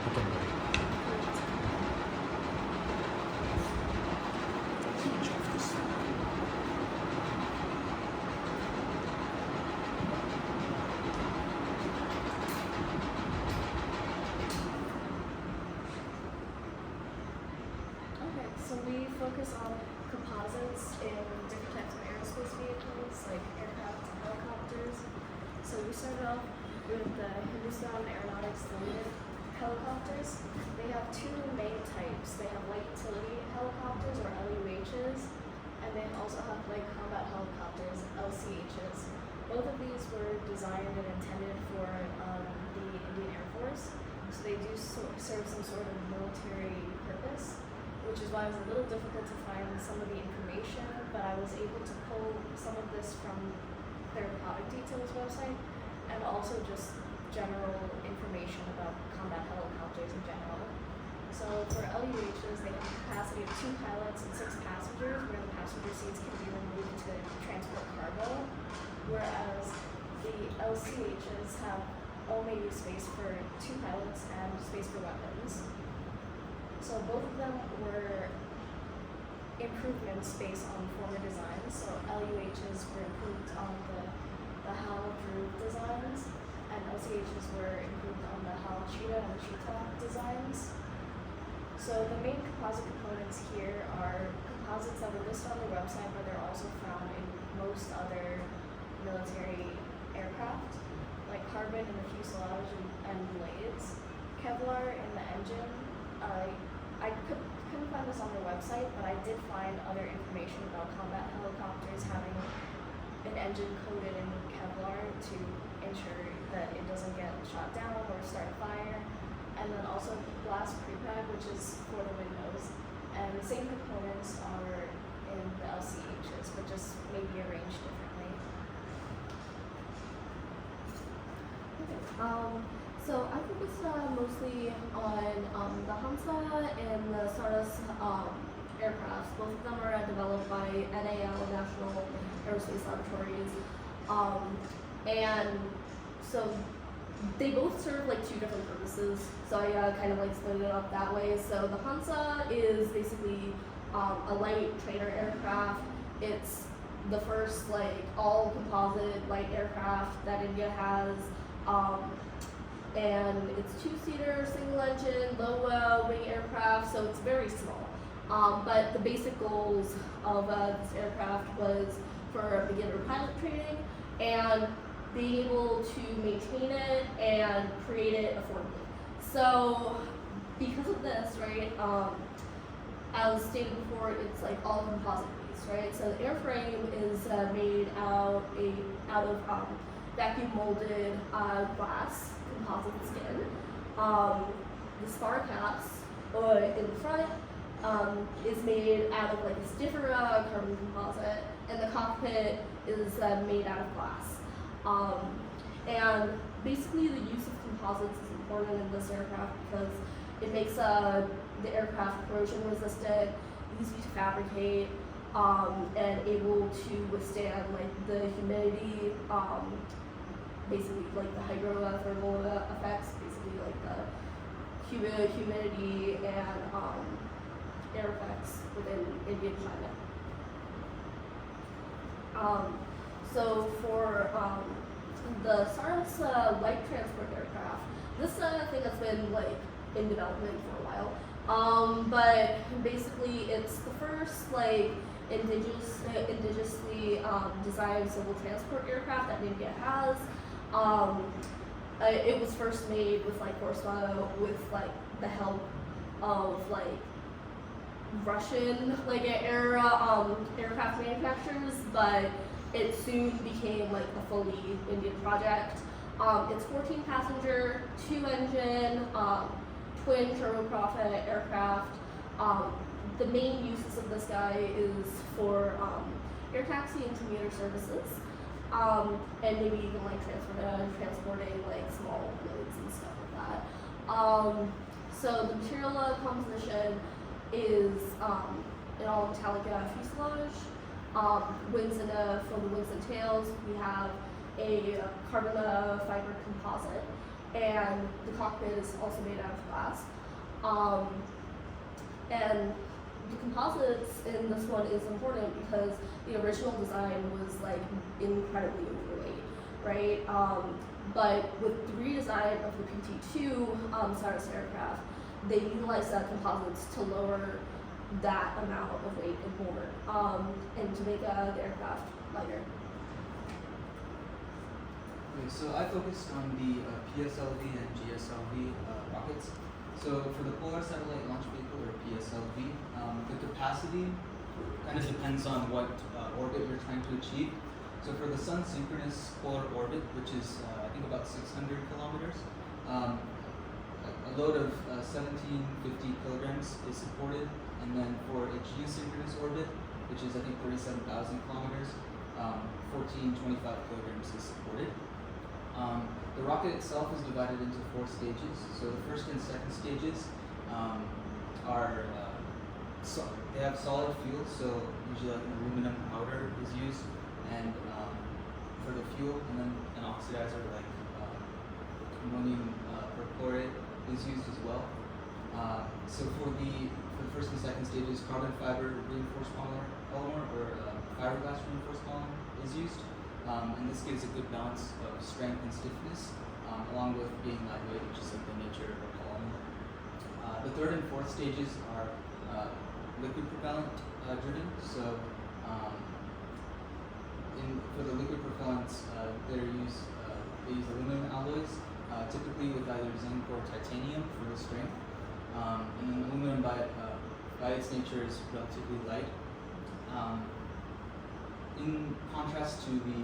So we focus on composites in different types of aerospace vehicles, like aircraft and helicopters. So we started off with the Hindustan Aeronautics Limited helicopters. They have two main types. They have light utility helicopters, or LUHs, and they also have light combat helicopters, LCHs. Both of these were designed and intended for the Indian Air Force, so they do serve some sort of military purpose, which is why it was a little difficult to find some of the information, but I was able to pull some of this from their product details website, and also just general information about combat helicopters in general. So for LUHs, they have a capacity of 2 pilots and 6 passengers, where the passenger seats can be removed to transport cargo, whereas the LCHs have only space for 2 pilots and space for weapons. So both of them were improvements based on former designs. So LUHs were improved on the HAL Drew designs, and LCHs were improved on the HAL Cheetah and Cheetah designs. So the main composite components here are composites that were listed on the website, but they're also found in most other military aircraft, like carbon in the fuselage and blades, Kevlar in the engine. I couldn't find this on their website, but I did find other information about combat helicopters having an engine coated in Kevlar to ensure that it doesn't get shot down or start a fire. And then also glass prepeg, which is for the windows. And the same components are in the LCHs, but just maybe arranged differently. Okay. So I focused mostly on the Hosa and the Tortoise aircrafts. Both of them are developed by NAL, National Aerospace Laboratories, and so they both serve like 2 different purposes. So I kind of like split it up that way. So the Hosa is basically a light trainer aircraft. It's the first like all composite light aircraft that India has. And it's 2-seater, single engine, low wing aircraft, so it's very small. But the basic goals of this aircraft was for beginner pilot training and being able to maintain it and create it affordably. So because of this, right, as stated before, it's like all composite based, right? So the airframe is made out of vacuum molded glass composite skin. The spar caps in the front is made out of like a stiffer carbon composite, and the cockpit is made out of glass. And basically the use of composites is important in this aircraft because it makes the aircraft corrosion resistant, easy to fabricate, and able to withstand like the humidity, basically like the hydrothermal effects, basically like the humidity and air effects within Indian climate. So for the Tortoise light transport aircraft, this thing has been like in development for a while. But basically it's the first like indigenously designed civil transport aircraft that India has. It was first made with like horsepower with like the help of like Russian like aircraft manufacturers, but it soon became like a fully Indian project. It's 14 passenger, 2 engine, twin turboprop aircraft. The main uses of this guy is for air taxi and commuter services, and maybe even like transporting like small loads and stuff like that. So the material composition is an all metallic fuselage. Wings for the wings and tails, we have a carbon fiber composite. and the cockpit is also made out of glass. And the composites in this one is important because the original design was like incredibly overweight, right? But with the redesign of the PT2 Cyrus aircraft, they utilized that composites to lower that amount of weight and more, and to make the aircraft lighter. Okay, so I focused on the PSLV and GSLV rockets. So for the Polar Satellite Launch Vehicle, or PSLV, the capacity kind of depends on what orbit you're trying to achieve. So for the Sun synchronous polar orbit, which is I think about 600 kilometers, a load of 1750 kilograms is supported, and then for a geosynchronous orbit, which is I think 37,000 kilometers, 1425 kilograms is supported. The rocket itself is divided into 4 stages. So the first and second stages are they have solid fuel, so usually like an aluminum powder is used, and for the fuel, and then an oxidizer like ammonium perchlorate is used as well. So for the first and second stages, carbon fiber reinforced polymer or fiberglass reinforced polymer is used. And this gives a good balance of strength and stiffness, along with being lightweight, which is like the nature of a polymer. The third and fourth stages are liquid propellant driven. So for the liquid propellants, they use aluminum alloys, typically with either zinc or titanium for the strength. And then aluminum by its nature is relatively light. In contrast to the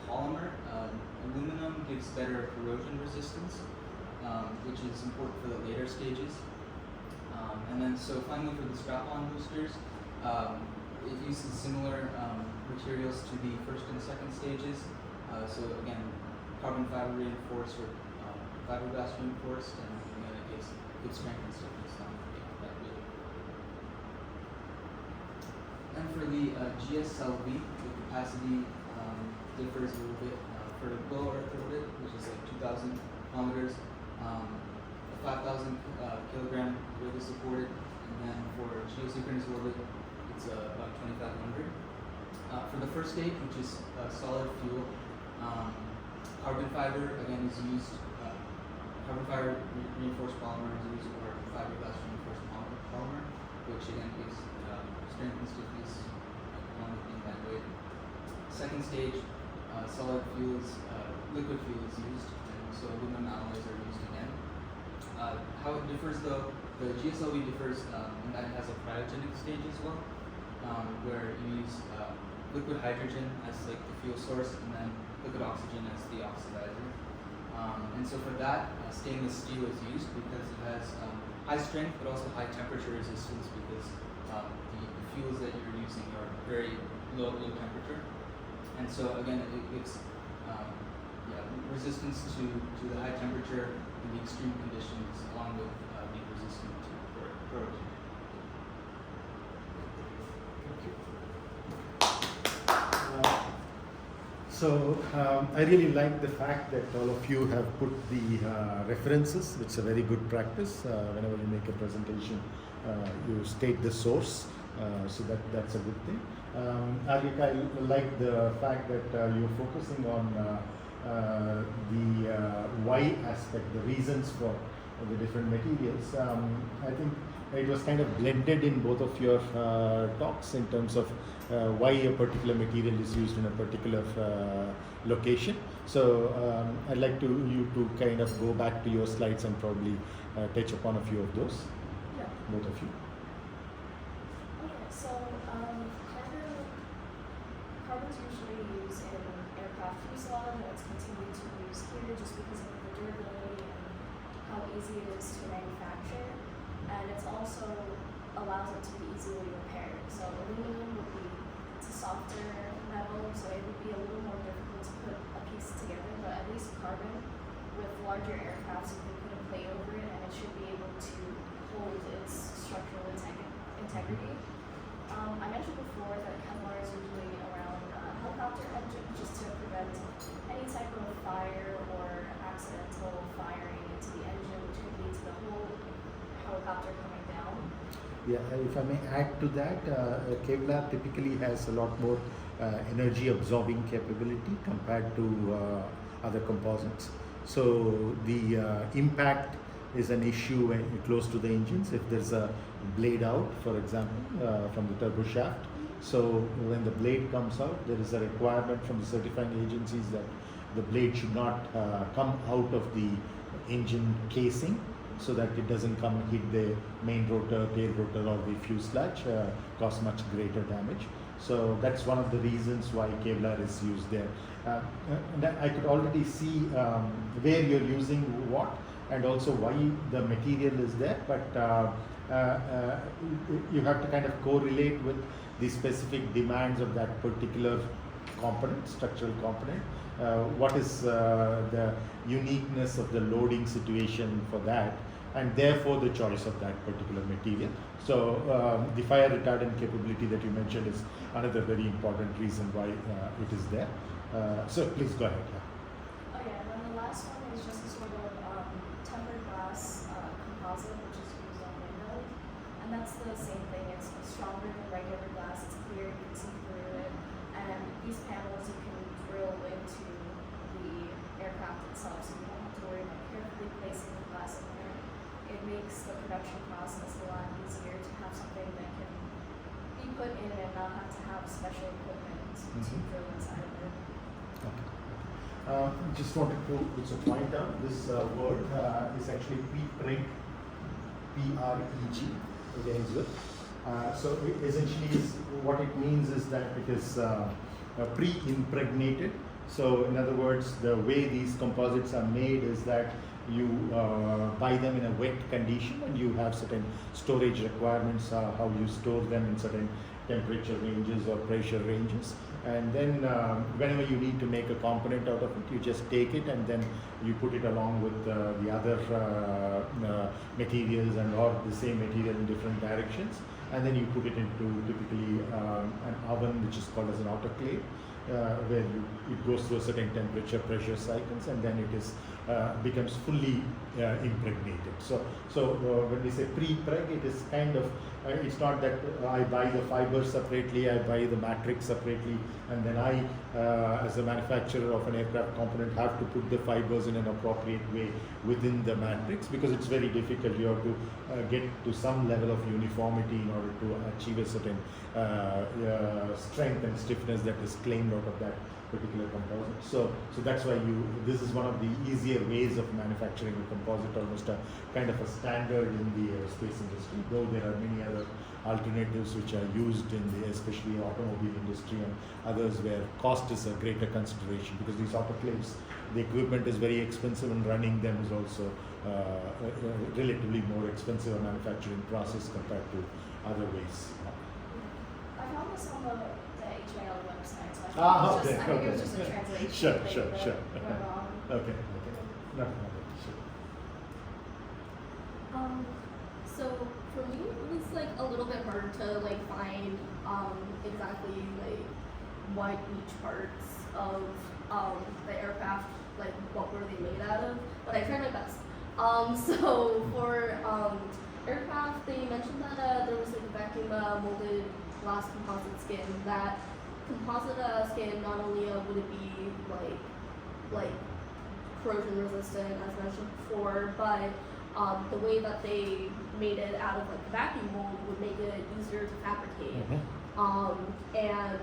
polymer, aluminum gives better corrosion resistance, which is important for the later stages. And then, so finally, for the strap-on boosters, it uses similar materials to the first and second stages. So again, carbon fiber reinforced or fiberglass reinforced, and again, it gives good strength and stiffness on that wheel. And for the GSLV, the capacity differs a little bit. For low Earth orbit, which is like 2,000 kilometers, a 5,000 kilogram weight is supported, and then for geosynchronous orbit, it's about 2,500. For the first stage, which is solid fuel, carbon fiber again is used. Carbon fiber reinforced polymer is used, or fiberglass reinforced polymer, which again gives strength and stiffness along with being lightweight. Second stage, solid fuels, liquid fuel is used, and so aluminum alloys are used again. How it differs though, the GSLV differs in that it has a cryogenic stage as well, where you use liquid hydrogen as like the fuel source, and then liquid oxygen as the oxidizer. And so for that, stainless steel is used because it has high strength but also high temperature resistance, because the fuels that you're using are very low temperature. And so again, it gives resistance to the high temperature and the extreme conditions, along with being resistant to corrosion. So I really like the fact that all of you have put the references, which is a very good practice. Whenever you make a presentation, you state the source, so that's a good thing. Arik, I like the fact that you're focusing on the why aspect, the reasons for the different materials. I think it was kind of blended in both of your talks in terms of why a particular material is used in a particular location. So I'd like you to kind of go back to your slides and probably touch upon a few of those, Yeah. both of you. Okay, so carbon's usually used in aircraft fuselage, and it's continued to be used here just because of the durability and how easy it is to manufacture, and it's also allows it to be easily repaired. So aluminum would be, it's a softer metal, so it would be a little more difficult to put a piece together, but at least carbon, with larger aircrafts, you can put a plate over it and it should be able to hold its structural integrity. I mentioned before that Kevlar is usually around helicopter engines just to prevent any type of fire or accidental helicopter coming down. Yeah, if I may add to that, Kevlar typically has a lot more energy absorbing capability compared to other composites. So the impact is an issue when you're close to the engines. If there's a blade out, for example, from the turbo shaft, so when the blade comes out, there is a requirement from the certifying agencies that the blade should not come out of the engine casing, so that it doesn't come and hit the main rotor, tail rotor, or the fuselage, cause much greater damage. So that's one of the reasons why Kevlar is used there. And I could already see where you're using what, and also why the material is there, but you have to kind of correlate with the specific demands of that particular component, structural component. What is the uniqueness of the loading situation for that, and therefore the choice of that particular material. So the fire retardant capability that you mentioned is another very important reason why it is there. So please go ahead. Oh yeah, and then the last one is just a sort of tempered glass composite, which is used on windows. And that's the same thing, it's stronger than regular glass, it's clear, you can see through it. And these panels you can drill into the aircraft itself, so you don't have to worry about carefully placing the glass in there. It makes the production process a lot easier to have something that can be put in and not have to have special equipment to drill inside of it. Okay. Just wanted to also point out this word is actually pre-preg, P-R-E-G, again is good. So it essentially is, what it means is that it is pre-impregnated. So in other words, the way these composites are made is that you buy them in a wet condition, and you have certain storage requirements, how you store them in certain temperature ranges or pressure ranges. And then whenever you need to make a component out of it, you just take it and then you put it along with the other materials and or the same material in different directions, and then you put it into typically an oven which is called as an autoclave, where it goes through a certain temperature pressure cycles, and then it is becomes fully impregnated. So when we say pre-preg, it is kind of it's not that I buy the fibers separately, I buy the matrix separately, and then I as a manufacturer of an aircraft component have to put the fibers in an appropriate way within the matrix, because it's very difficult. You have to get to some level of uniformity in order to achieve a certain strength and stiffness that is claimed out of that particular composite. So that's why this is one of the easier ways of manufacturing a composite, almost a kind of a standard in the aerospace industry, though there are many other alternatives which are used in the especially automobile industry and others where cost is a greater consideration, because these autoclaves, the equipment is very expensive, and running them is also relatively more expensive a manufacturing process compared to other ways. I found this on the HAL website, so I okay, think it was just a translation. Sure. Went wrong. Okay. No, sure. So for me, it was like a little bit hard to like find exactly like what each parts of the aircraft, like what were they made out of, but I tried my best. So for aircraft, they mentioned that there was like a vacuum molded glass composite skin. That composite skin, not only would it be like corrosion resistant as mentioned before, but the way that they made it out of like the vacuum mold would make it easier to fabricate. And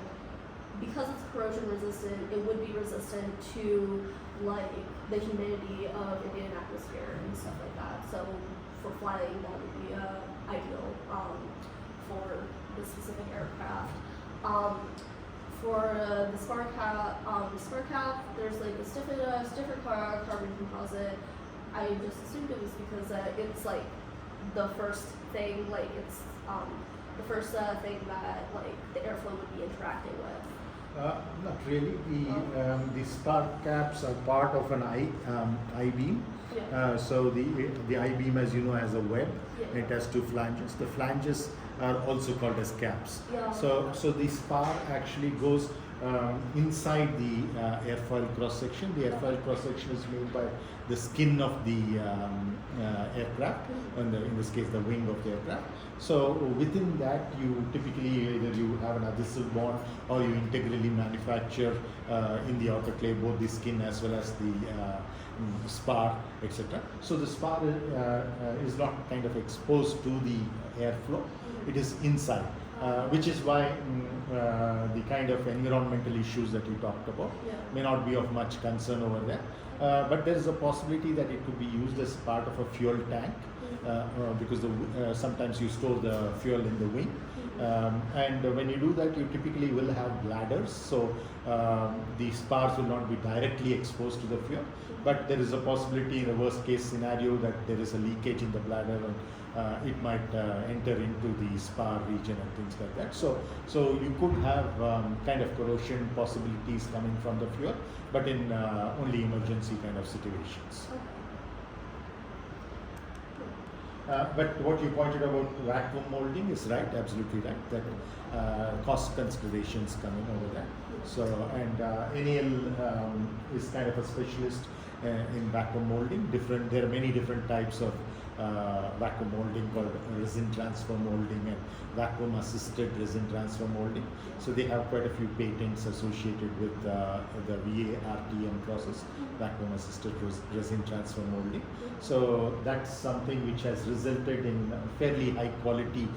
because it's corrosion resistant, it would be resistant to like the humidity of Indian atmosphere and stuff like that. So for flying, that would be ideal for the specific aircraft. For the spar cap, there's like a stiffer carbon composite. I just assumed it was because it's like the first thing, like it's the first thing that like the airflow would be interacting with. Not really. The spark caps are part of an I-beam. Yeah. So the I-beam, as you know, has a web. Yeah. It has two flanges. The flanges are also called as caps. Yeah. So the spar actually goes inside the airfoil cross section. The airfoil cross section is made by the skin of the aircraft, and in this case the wing of the aircraft. So within that, you typically either you have an adhesive bond or you integrally manufacture in the autoclave both the skin as well as the spar, etc. So the spar is not kind of exposed to the airflow; it is inside, which is why the kind of environmental issues that you talked about may not be of much concern over there. But there is a possibility that it could be used as part of a fuel tank, because sometimes you store the fuel in the wing. And when you do that, you typically will have bladders, so the spars will not be directly exposed to the fuel, but there is a possibility in the worst case scenario that there is a leakage in the bladder and it might enter into the spar region and things like that. So you could have kind of corrosion possibilities coming from the fuel, but in only emergency kind of situations. But what you pointed about vacuum molding is right, absolutely right, that cost considerations come in over there. So, and NAL is kind of a specialist in vacuum molding. There are many different types of vacuum molding called resin transfer molding and vacuum assisted resin transfer molding. So they have quite a few patents associated with the VARTM process, vacuum assisted resin transfer molding. So that's something which has resulted in fairly high quality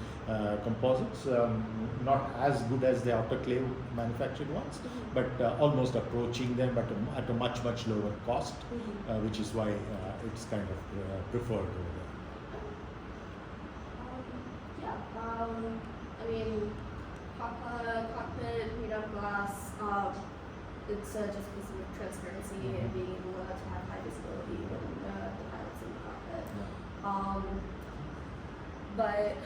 composites, not as good as the autoclave manufactured ones, but almost approaching them, but at a much lower cost, which is why it's kind of preferred over there. I mean, cockpit made out of glass, it's just because of transparency and being able to have high visibility when the pilot's in the cockpit. But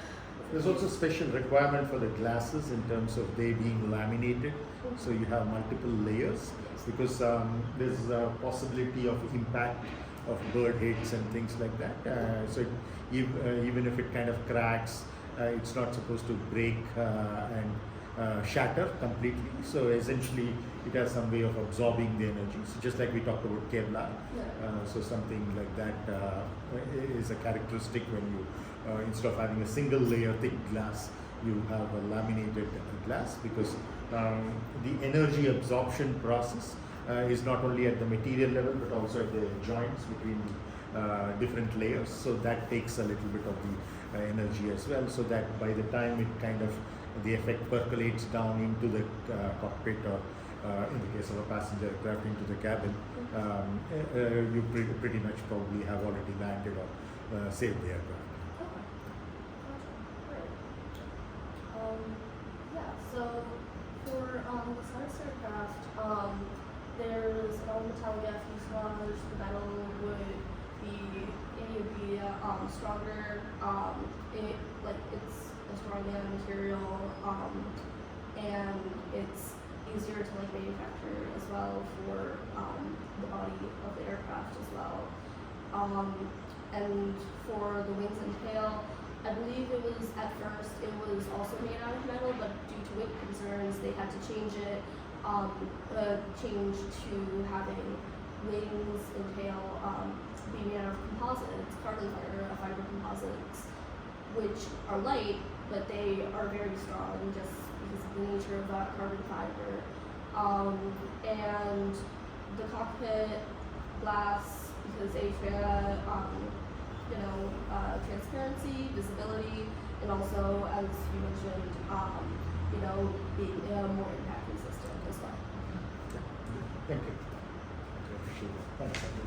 there's also special requirement for the glasses in terms of they being laminated, so you have multiple layers, because there's a possibility of impact of bird heads and things like that. So even if it kind of cracks, it's not supposed to break and shatter completely. So essentially, it has some way of absorbing the energy. So just like we talked about Kevlar, so something like that is a characteristic when you instead of having a single layer thick glass, you have a laminated glass, because the energy absorption process is not only at the material level but also at the joints between different layers. So that takes a little bit of the energy as well, so that by the time it kind of the effect percolates down into the cockpit, or in the case of a passenger aircraft into the cabin, you pretty much probably have already landed or saved the aircraft. So for the Tortoise aircraft, there's an all-metallic fuselage. The metal would be stronger. It's a strong nanomaterial, and it's easier to manufacture as well for the body of the aircraft as well. And for the wings and tail, I believe it was also made out of metal, but due to weight concerns, they had to change it, change to having wings and tail be made out of composites, carbon fiber composites, which are light, but they are very strong just because of the nature of that carbon fiber. And the cockpit glass, because transparency, visibility, and also, as you mentioned, being more impact resistant as well. Thank you. I appreciate that. Thanks, Andrew.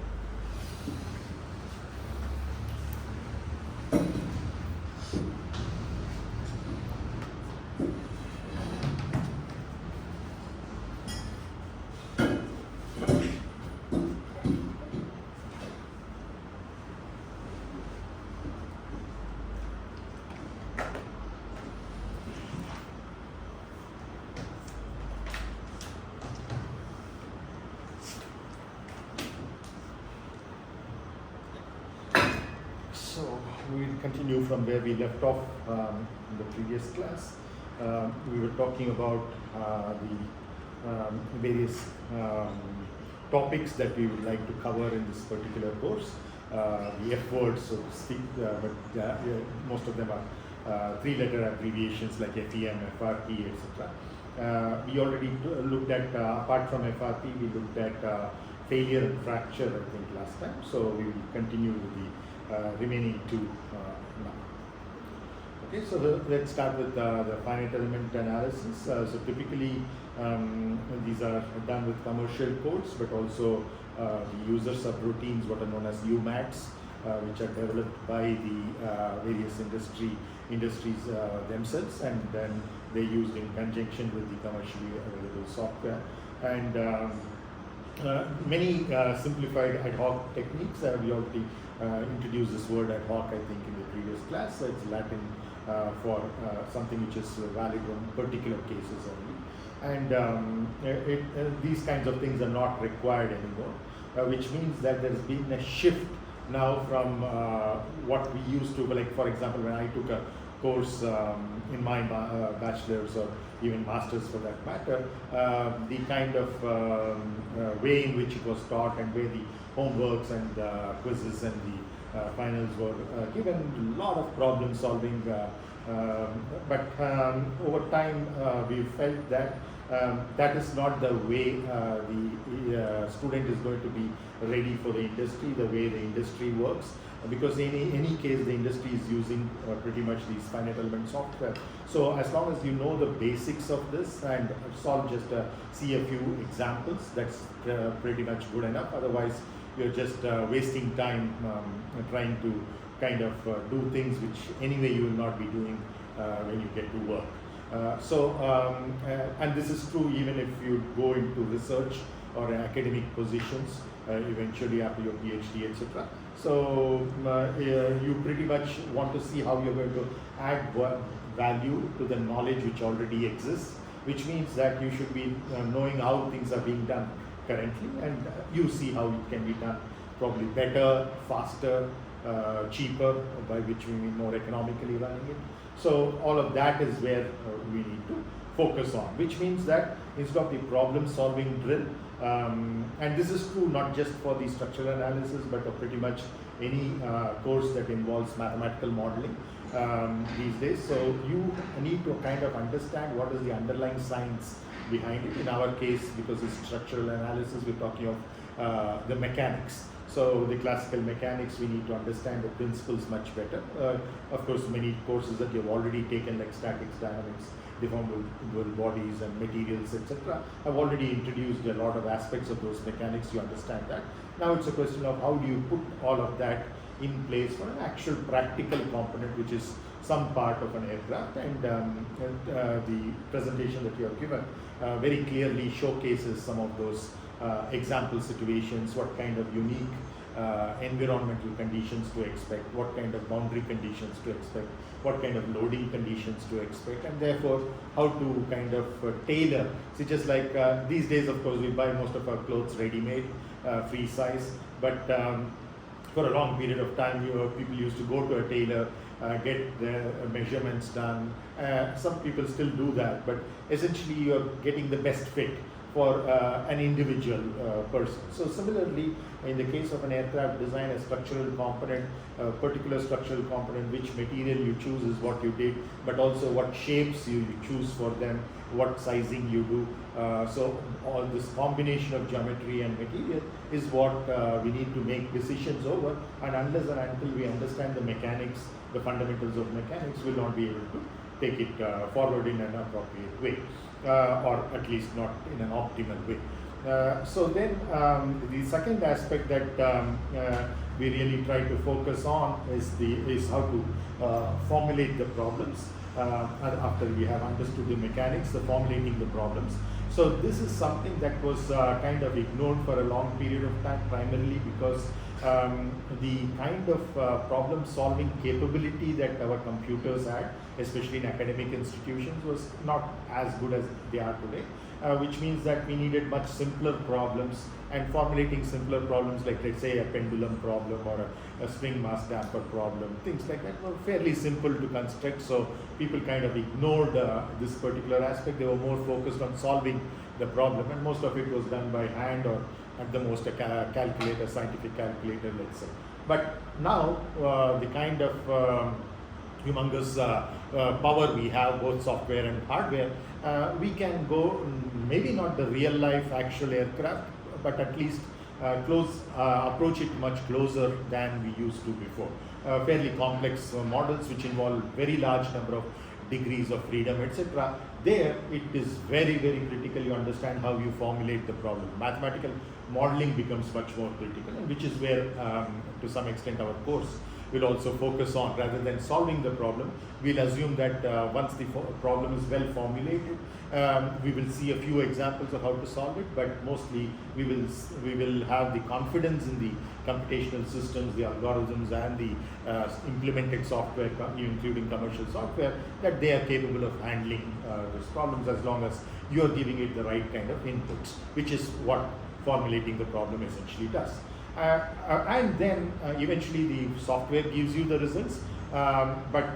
So we'll continue from where we left off in the previous class. We were talking about the various topics that we would like to cover in this particular course. the F words, so to speak, but yeah, most of them are three-letter abbreviations like FEM, FRP, etc. We already looked at, apart from FRP, we looked at failure and fracture, I think, last time. So we will continue with the remaining two now. Okay, so let's start with the finite element analysis. So typically, these are done with commercial codes, but also the user subroutines, what are known as UMATs, which are developed by the various industries themselves, and then they're used in conjunction with the commercially available software. And many simplified ad hoc techniques. We already introduced this word ad hoc, I think, in the previous class. It's Latin for something which is valid in particular cases only. And these kinds of things are not required anymore, which means that there's been a shift now from what we used to, like for example, when I took a course in my bachelor's or even master's for that matter, the kind of way in which it was taught and where the homeworks and quizzes and the finals were given, a lot of problem solving, but over time we felt that that is not the way the student is going to be ready for the industry, the way the industry works, because in any case the industry is using pretty much these finite element software. So as long as you know the basics of this and solve just see a few examples, that's pretty much good enough. Otherwise you're just wasting time trying to kind of do things which anyway you will not be doing when you get to work. And this is true even if you go into research or academic positions eventually after your PhD, etc. So you pretty much want to see how you're going to add value to the knowledge which already exists, which means that you should be knowing how things are being done currently, and you see how it can be done probably better, faster, cheaper, by which we mean more economically running it. So all of that is where we need to focus on, which means that instead of the problem solving drill, and this is true not just for the structural analysis but of pretty much any course that involves mathematical modeling these days. So you need to kind of understand what is the underlying science behind it. In our case, because it's structural analysis, we're talking of the mechanics. So the classical mechanics, we need to understand the principles much better. Of course, many courses that you've already taken, like statics, dynamics, deformable bodies and materials, etc. I've already introduced a lot of aspects of those mechanics. You understand that. Now it's a question of how do you put all of that in place for an actual practical component, which is some part of an aircraft. And the presentation that you have given very clearly showcases some of those example situations, what kind of unique environmental conditions to expect, what kind of boundary conditions to expect, what kind of loading conditions to expect, and therefore how to kind of tailor. See, just like these days, of course, we buy most of our clothes ready-made, free size, but for a long period of time, people used to go to a tailor, get their measurements done. Some people still do that, but essentially you're getting the best fit for an individual person. So similarly, in the case of an aircraft design, a structural component, a particular structural component, which material you choose is what you did, but also what shapes you choose for them, what sizing you do. So all this combination of geometry and material is what we need to make decisions over, and unless and until we understand the mechanics, the fundamentals of mechanics, we'll not be able to take it forward in an appropriate way. Or at least not in an optimal way. So then the second aspect that we really try to focus on is how to formulate the problems after we have understood the mechanics, the formulating the problems. So this is something that was kind of ignored for a long period of time, primarily because the kind of problem solving capability that our computers had, especially in academic institutions, was not as good as they are today, which means that we needed much simpler problems, and formulating simpler problems like, let's say, a pendulum problem or a spring mass damper problem, things like that were fairly simple to construct. So people kind of ignored this particular aspect. They were more focused on solving the problem, and most of it was done by hand or at the most a calculator, scientific calculator, let's say. But now the kind of humongous power we have, both software and hardware, we can go, maybe not the real life actual aircraft, but at least approach it much closer than we used to before. Fairly complex models which involve very large number of degrees of freedom, etc. There it is very, very critical you understand how you formulate the problem. Mathematical modeling becomes much more critical, which is where to some extent our course will also focus on. Rather than solving the problem, we'll assume that once the problem is well formulated, we will see a few examples of how to solve it, but mostly we will have the confidence in the computational systems, the algorithms, and the implemented software, including commercial software, that they are capable of handling those problems as long as you are giving it the right kind of inputs, which is what formulating the problem essentially does. And then eventually the software gives you the results, but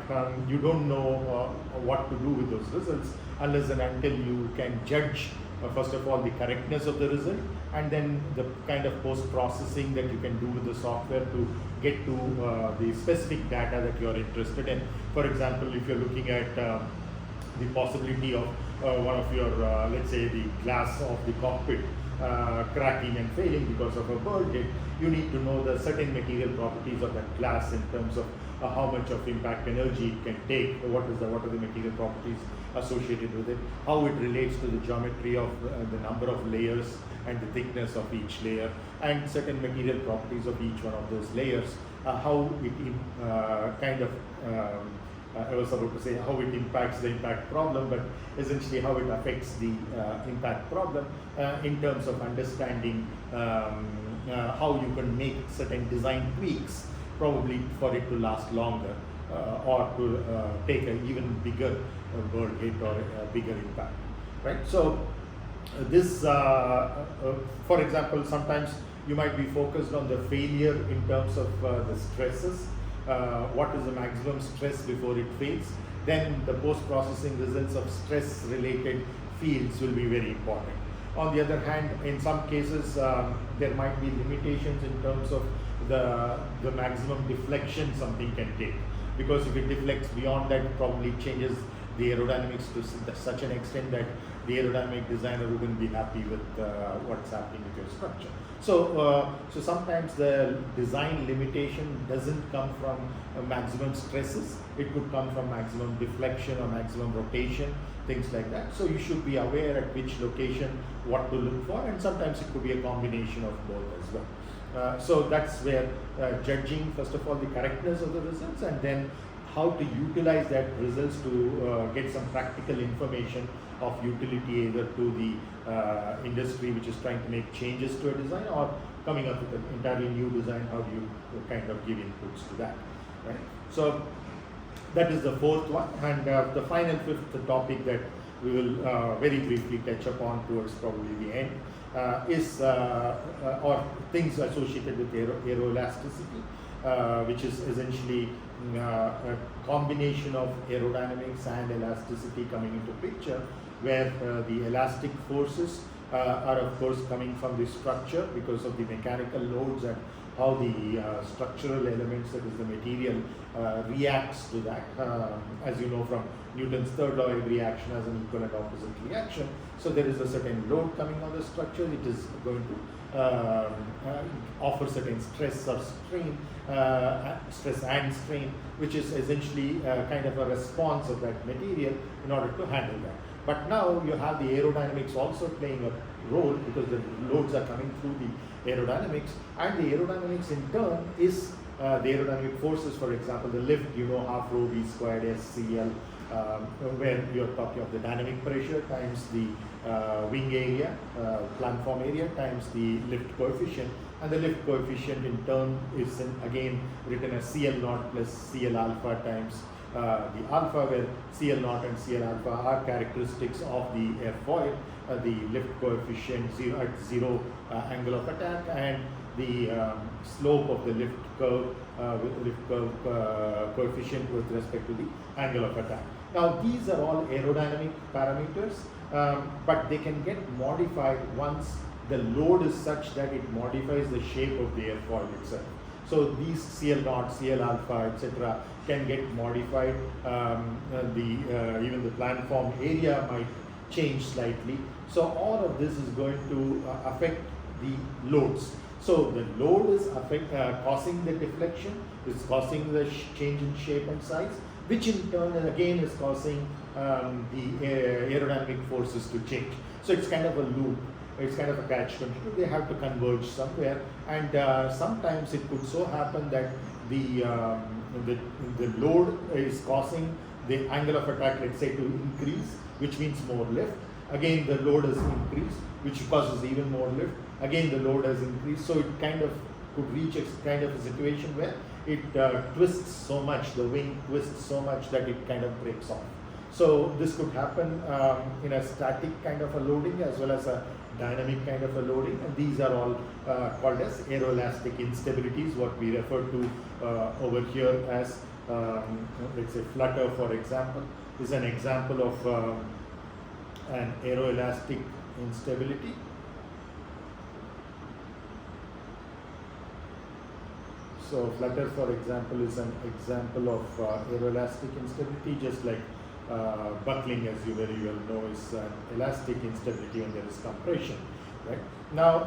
you don't know what to do with those results unless and until you can judge first of all the correctness of the result, and then the kind of post-processing that you can do with the software to get to the specific data that you are interested in. For example, if you're looking at the possibility of one of your, let's say, the glass of the cockpit cracking and failing because of a bird hit, you need to know the certain material properties of that glass in terms of how much of impact energy it can take, what are the material properties associated with it, how it relates to the geometry of the number of layers and the thickness of each layer, and certain material properties of each one of those layers, how it I was about to say how it impacts the impact problem, but essentially how it affects the impact problem in terms of understanding how you can make certain design tweaks, probably for it to last longer or to take an even bigger bird hit or a bigger impact, right? So this, for example, sometimes you might be focused on the failure in terms of the stresses. What is the maximum stress before it fails? Then the post-processing results of stress-related fields will be very important. On the other hand, in some cases, there might be limitations in terms of the maximum deflection something can take, because if it deflects beyond that, it probably changes the aerodynamics to such an extent that the aerodynamic designer wouldn't be happy with what's happening with your structure. So sometimes the design limitation doesn't come from maximum stresses. It could come from maximum deflection or maximum rotation, things like that. So you should be aware at which location what to look for, and sometimes it could be a combination of both as well. So that's where judging, first of all, the correctness of the results, and then how to utilize that results to get some practical information of utility either to the industry which is trying to make changes to a design, or coming up with an entirely new design, how do you kind of give inputs to that, right? So that is the fourth one, and the final fifth topic that we will very briefly touch upon towards probably the end is or things associated with aeroelasticity, which is essentially a combination of aerodynamics and elasticity coming into picture, where the elastic forces are of course coming from the structure because of the mechanical loads and how the structural elements, that is the material, reacts to that. As you know from Newton's third law, every action has an equal and opposite reaction. So there is a certain load coming on the structure. It is going to offer certain stress or strain, stress and strain, which is essentially kind of a response of that material in order to handle that. But now you have the aerodynamics also playing a role, because the loads are coming through the aerodynamics, and the aerodynamics in turn is the aerodynamic forces. For example, the lift, half rho v squared SCL, where you're talking of the dynamic pressure times the wing area, planform area, times the lift coefficient, and the lift coefficient in turn is again written as CL0 plus CL alpha times the alpha, where CL0 and CL alpha are characteristics of the airfoil, the lift coefficient at zero angle of attack, and the slope of the lift curve coefficient with respect to the angle of attack. Now these are all aerodynamic parameters, but they can get modified once the load is such that it modifies the shape of the airfoil itself. So these CL0, CL alpha, etc., can get modified. Even the planform area might change slightly. So all of this is going to affect the loads. So the load is causing the deflection, is causing the change in shape and size, which in turn again is causing the aerodynamic forces to change. So it's kind of a loop. It's kind of a catch-22. They have to converge somewhere, and sometimes it could so happen that the load is causing the angle of attack, let's say, to increase, which means more lift. Again, the load has increased, which causes even more lift. Again, the load has increased, so it kind of could reach a kind of a situation where it twists so much, the wing twists so much that it kind of breaks off. So this could happen in a static kind of a loading as well as a dynamic kind of a loading, and these are all called as aeroelastic instabilities, what we refer to over here as, let's say, flutter, for example, is an example of an aeroelastic instability. So flutter, for example, is an example of aeroelastic instability, just like buckling, as you very well know, is an elastic instability when there is compression. Right? Now,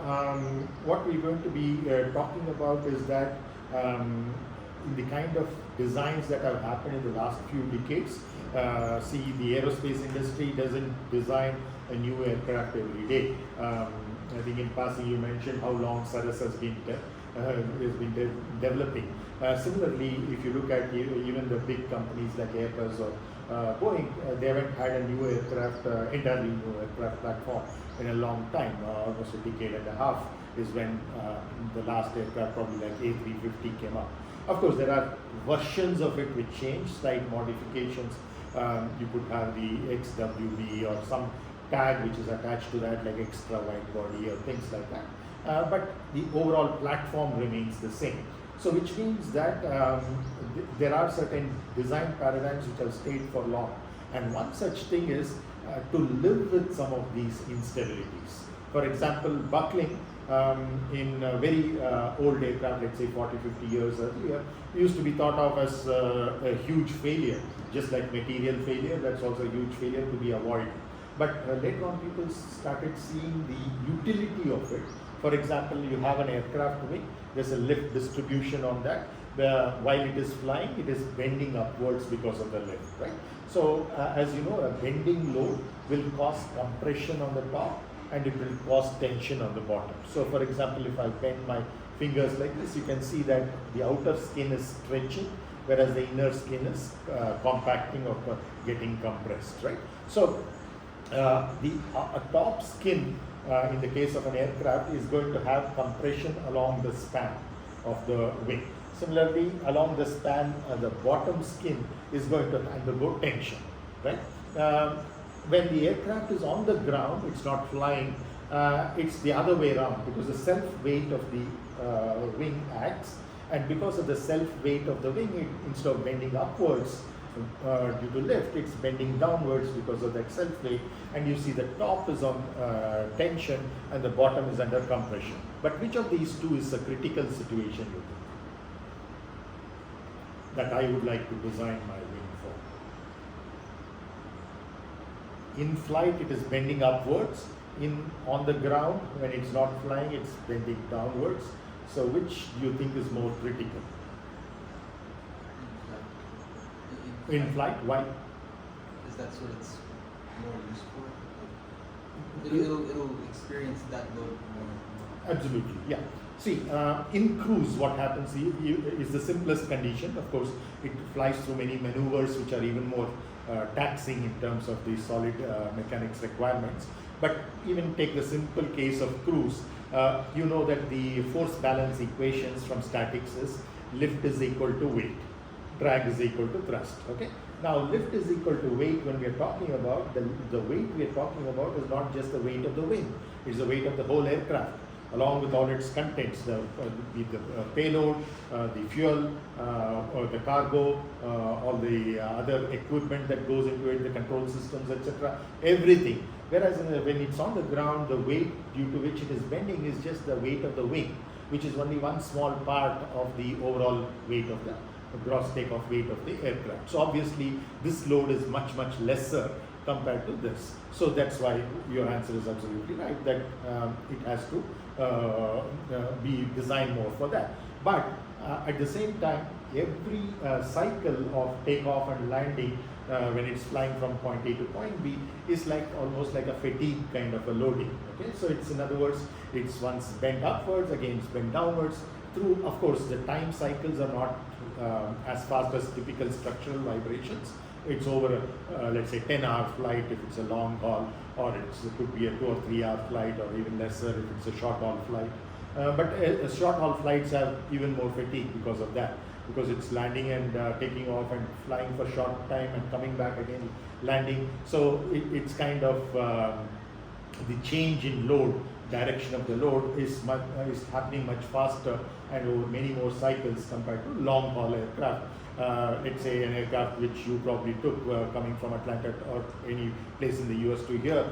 what we're going to be talking about is that in the kind of designs that have happened in the last few decades, see, the aerospace industry doesn't design a new aircraft every day. I think in passing you mentioned how long Cirrus has been developing. Similarly, if you look at even the big companies like Airbus or Boeing, they haven't had a new aircraft, entirely new aircraft platform in a long time. Almost a decade and a half is when the last aircraft, probably like A350, came up. Of course, there are versions of it which change, slight modifications. You could have the XWB or some tag which is attached to that, like extra wide body or things like that. But the overall platform remains the same. So which means that there are certain design paradigms which have stayed for long. And one such thing is to live with some of these instabilities. For example, buckling in very old aircraft, let's say 40, 50 years earlier, used to be thought of as a huge failure, just like material failure, that's also a huge failure to be avoided. But later on, people started seeing the utility of it. For example, you have an aircraft wing, there's a lift distribution on that, where while it is flying, it is bending upwards because of the lift, right? So, as you know, a bending load will cause compression on the top and it will cause tension on the bottom. So, for example, if I bend my fingers like this, you can see that the outer skin is stretching, whereas the inner skin is compacting or getting compressed, right? So, the top skin in the case of an aircraft is going to have compression along the span of the wing. Similarly, along the span, the bottom skin is going to undergo tension, right? When the aircraft is on the ground, it's not flying, it's the other way around, because the self-weight of the wing acts, and because of the self-weight of the wing, instead of bending upwards due to lift, it's bending downwards because of that self-weight, and you see the top is on tension and the bottom is under compression. But which of these two is a critical situation, you think, that I would like to design my wing for? In flight, it is bending upwards. On the ground, when it's not flying, it's bending downwards. So which do you think is more critical? In flight, why? Is that so it's more useful? It'll experience that load more. Absolutely, yeah. See, in cruise, what happens is the simplest condition. Of course, it flies through many maneuvers which are even more taxing in terms of the solid mechanics requirements. But even take the simple case of cruise, you know that the force balance equations from statics is lift is equal to weight, drag is equal to thrust. Okay. Now, lift is equal to weight. When we are talking about the weight we are talking about is not just the weight of the wing; it's the weight of the whole aircraft, along with all its contents, the payload, the fuel, or the cargo, all the other equipment that goes into it, the control systems, etc. Everything. Whereas when it's on the ground, the weight due to which it is bending is just the weight of the wing, which is only one small part of the overall weight of the gross takeoff weight of the aircraft. So obviously this load is much lesser compared to this. So that's why your answer is absolutely right, that it has to be designed more for that. But at the same time, every cycle of takeoff and landing when it's flying from point A to point B is like almost like a fatigue kind of a loading. Okay, so it's, in other words, it's once bent upwards, again it's bent downwards. Through, of course, the time cycles are not as fast as typical structural vibrations. It's over let's say 10-hour flight if it's a long haul, or it could be a 2 or 3 hour flight, or even lesser if it's a short haul flight. But short haul flights have even more fatigue because of that, because it's landing and taking off and flying for short time and coming back again, landing. So it's kind of the change in load, direction of the load is happening much faster and over many more cycles compared to long haul aircraft. Let's say an aircraft which you probably took coming from Atlanta or any place in the US to here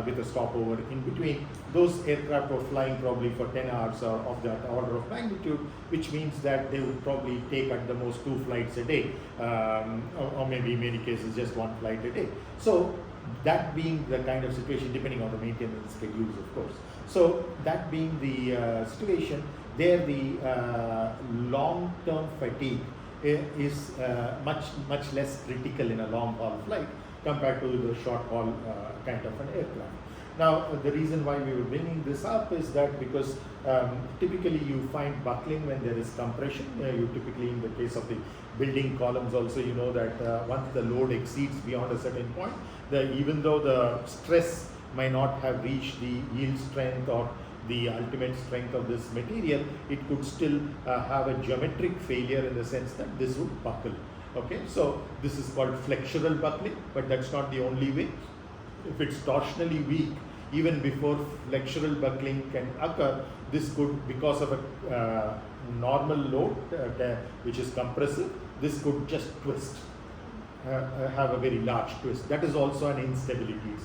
with a stopover in between. Those aircraft were flying probably for 10 hours or of that order of magnitude, which means that they would probably take at the most 2 flights a day, or maybe in many cases just 1 flight a day. So that being the kind of situation, depending on the maintenance schedules, of course. So that being the situation, there the long-term fatigue is much less critical in a long haul flight compared to the short haul kind of an aircraft. Now the reason why we were bringing this up is that because typically you find buckling when there is compression. You typically, in the case of the building columns also, you know that once the load exceeds beyond a certain point, even though the stress may not have reached the yield strength or the ultimate strength of this material, it could still have a geometric failure in the sense that this would buckle. Okay, so this is called flexural buckling, but that's not the only way. If it's torsionally weak, even before flexural buckling can occur, this could, because of a normal load which is compressive, this could just twist, have a very large twist. That is also an instability.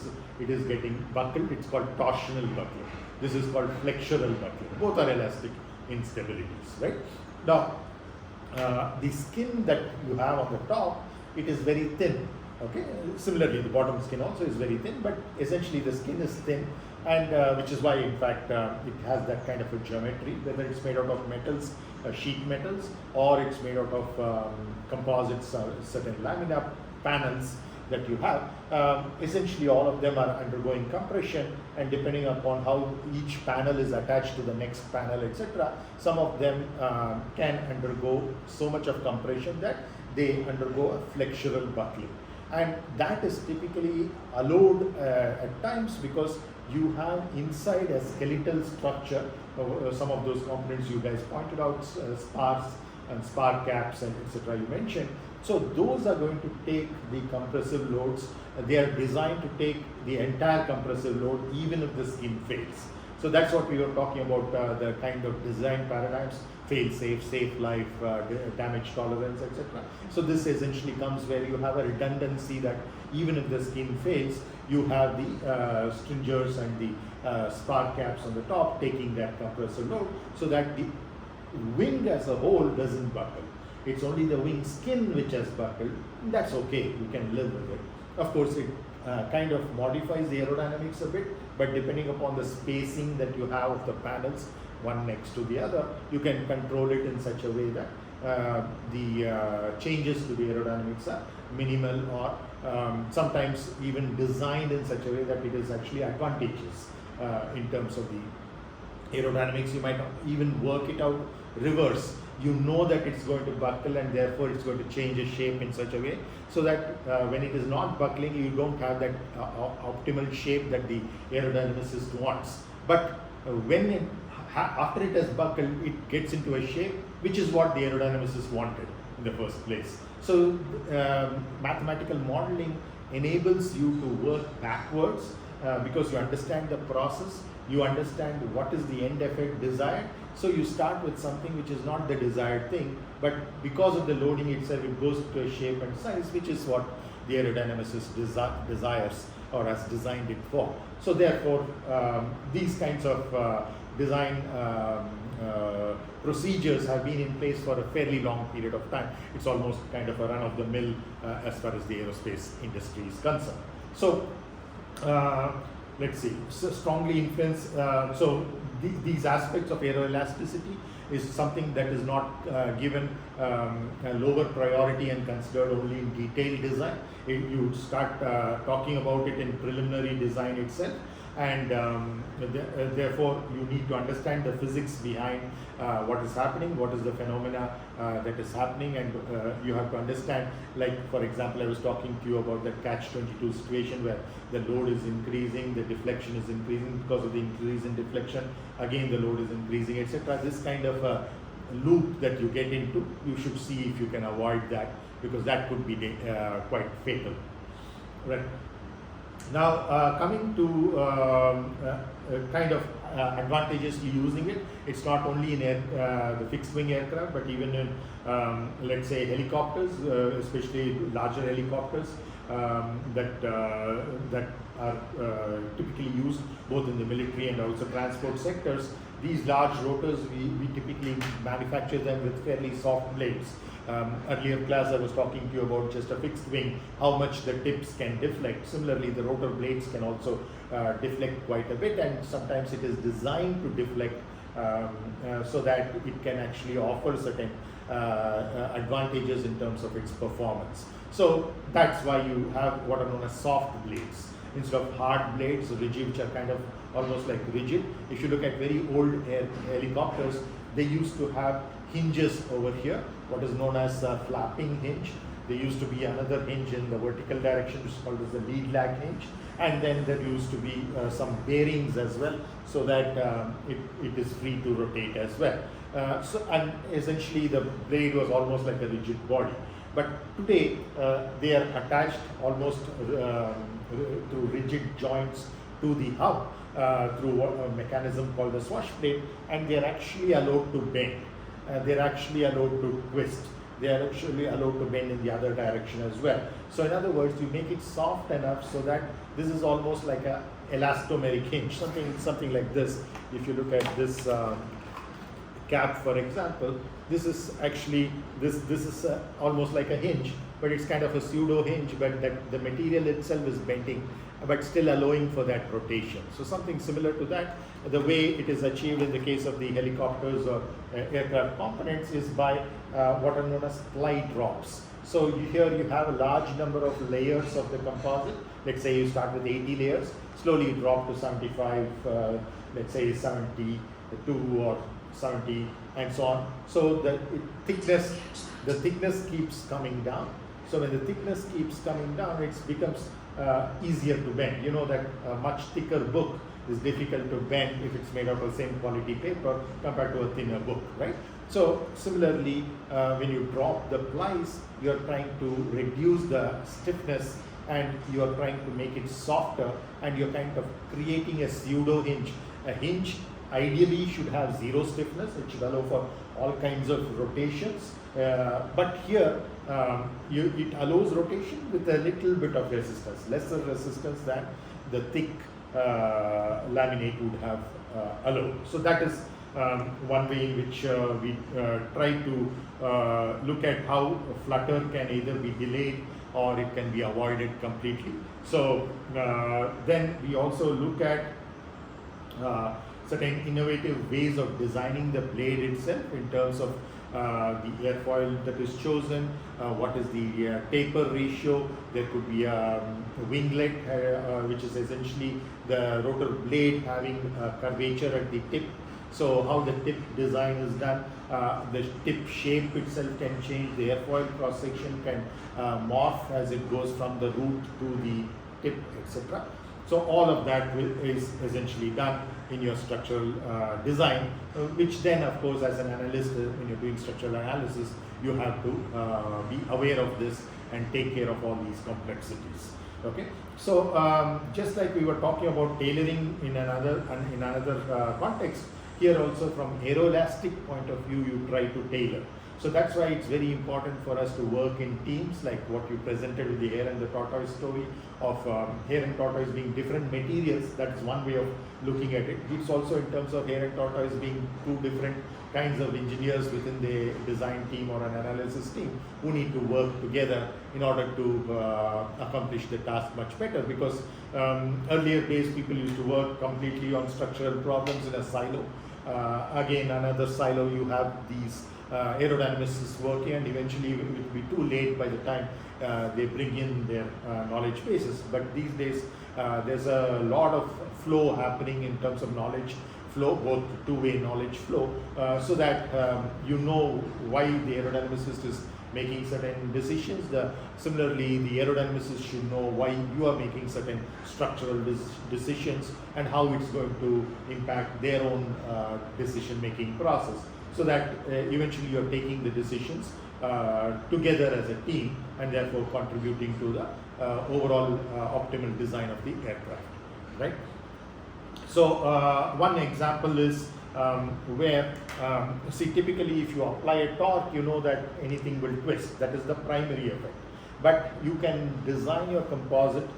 It is getting buckled. It's called torsional buckling. This is called flexural buckling. Both are elastic instabilities, right? Now, the skin that you have on the top, it is very thin. Okay. Similarly, the bottom skin also is very thin, but essentially the skin is thin, and which is why, in fact, it has that kind of a geometry. Whether it's made out of metals, sheet metals, or it's made out of composites, certain lamina panels that you have, essentially all of them are undergoing compression, and depending upon how each panel is attached to the next panel, etc., some of them can undergo so much of compression that they undergo a flexural buckling, and that is typically allowed at times because you have inside a skeletal structure. Some of those components you guys pointed out, spars and spar caps and etc. you mentioned. So those are going to take the compressive loads. They are designed to take the entire compressive load even if the skin fails. So that's what we were talking about, the kind of design paradigms: fail safe, safe life, damage tolerance, etc. So this essentially comes where you have a redundancy that even if the skin fails, you have the stringers and the spar caps on the top taking that compressive load, so that the wing as a whole doesn't buckle. It's only the wing skin which has buckled. That's okay, we can live with it. Of course, it kind of modifies the aerodynamics a bit, but depending upon the spacing that you have of the panels, one next to the other, you can control it in such a way that the changes to the aerodynamics are minimal, or sometimes even designed in such a way that it is actually advantageous in terms of the aerodynamics. You might even work it out reverse. You know that it's going to buckle, and therefore it's going to change its shape in such a way so that when it is not buckling, you don't have that optimal shape that the aerodynamicist wants. But when it, after it has buckled, it gets into a shape which is what the aerodynamicist wanted in the first place. So mathematical modeling enables you to work backwards because you understand the process, you understand what is the end effect desired. So you start with something which is not the desired thing, but because of the loading itself, it goes to a shape and size, which is what the aerodynamicist desires or has designed it for. So therefore, these kinds of design procedures have been in place for a fairly long period of time. It's almost kind of a run-of-the-mill as far as the aerospace industry is concerned. So let's see, so strongly influence, these aspects of aeroelasticity is something that is not given a lower priority and considered only in detailed design. You start talking about it in preliminary design itself, and therefore you need to understand the physics behind what is happening, what is the phenomena that is happening, and you have to understand, like for example, I was talking to you about the catch-22 situation where the load is increasing, the deflection is increasing. Because of the increase in deflection, again the load is increasing, etc. This kind of a loop that you get into, you should see if you can avoid that, because that could be quite fatal. Right. Now, coming to kind of advantageously using it, it's not only in the fixed wing aircraft, but even in let's say helicopters, especially larger helicopters that are typically used both in the military and also transport sectors. These large rotors, we typically manufacture them with fairly soft blades. Earlier class I was talking to you about just a fixed wing, how much the tips can deflect. Similarly, the rotor blades can also deflect quite a bit, and sometimes it is designed to deflect so that it can actually offer certain advantages in terms of its performance. So that's why you have what are known as soft blades instead of hard blades, rigid, which are kind of almost like rigid. If you look at very old helicopters, they used to have hinges over here, what is known as a flapping hinge. There used to be another hinge in the vertical direction, which is called as the lead lag hinge, and then there used to be some bearings as well, so that it is free to rotate as well. And essentially the blade was almost like a rigid body. But today they are attached almost through rigid joints to the hub through a mechanism called the swash plate, and they are actually allowed to bend. They are actually allowed to twist. They are actually allowed to bend in the other direction as well. So in other words, you make it soft enough so that this is almost like a elastomeric hinge, something like this. If you look at this cap, for example, this is actually this is almost like a hinge, but it's kind of a pseudo hinge, but that the material itself is bending, but still allowing for that rotation. So something similar to that. The way it is achieved in the case of the helicopters or aircraft components is by what are known as ply drops. So here you have a large number of layers of the composite. Let's say you start with 80 layers, slowly you drop to 75, let's say 72 or 70, and so on. So the thickness keeps coming down. So when the thickness keeps coming down, it becomes easier to bend. You know that a much thicker book is difficult to bend if it's made out of the same quality paper compared to a thinner book, right? So similarly, when you drop the plies, you're trying to reduce the stiffness and you're trying to make it softer, and you're kind of creating a pseudo hinge. A hinge ideally should have zero stiffness. It should allow for all kinds of rotations, but here it allows rotation with a little bit of resistance, lesser resistance than the thick laminate would have allowed. So that is one way in which we try to look at how a flutter can either be delayed or it can be avoided completely. So then we also look at certain innovative ways of designing the blade itself in terms of the airfoil that is chosen, what is the taper ratio. There could be a winglet, which is essentially the rotor blade having a curvature at the tip. So how the tip design is done, the tip shape itself can change, the airfoil cross section can morph as it goes from the root to the tip, etc. So all of that is essentially done in your structural design, which then of course as an analyst, when you're doing structural analysis, you have to be aware of this and take care of all these complexities. Okay, so just like we were talking about tailoring in another context, here also from aeroelastic point of view, you try to tailor. So that's why it's very important for us to work in teams, like what you presented with the hare and the tortoise story of hare and tortoise being different materials. That's one way of looking at it. It's also in terms of hare and tortoise being two different kinds of engineers within the design team or an analysis team who need to work together in order to accomplish the task much better, because earlier days people used to work completely on structural problems in a silo. Again, another silo, you have these aerodynamicists working, and eventually it will be too late by the time they bring in their knowledge bases. But these days there's a lot of flow happening in terms of knowledge flow, both two-way knowledge flow, so that you know why the aerodynamicist is making certain decisions. Similarly, the aerodynamicist should know why you are making certain structural decisions and how it's going to impact their own decision-making process, so that eventually you are taking the decisions together as a team and therefore contributing to the overall optimal design of the aircraft, right? So one example is where, see, typically if you apply a torque, you know that anything will twist. That is the primary effect. But you can design your composite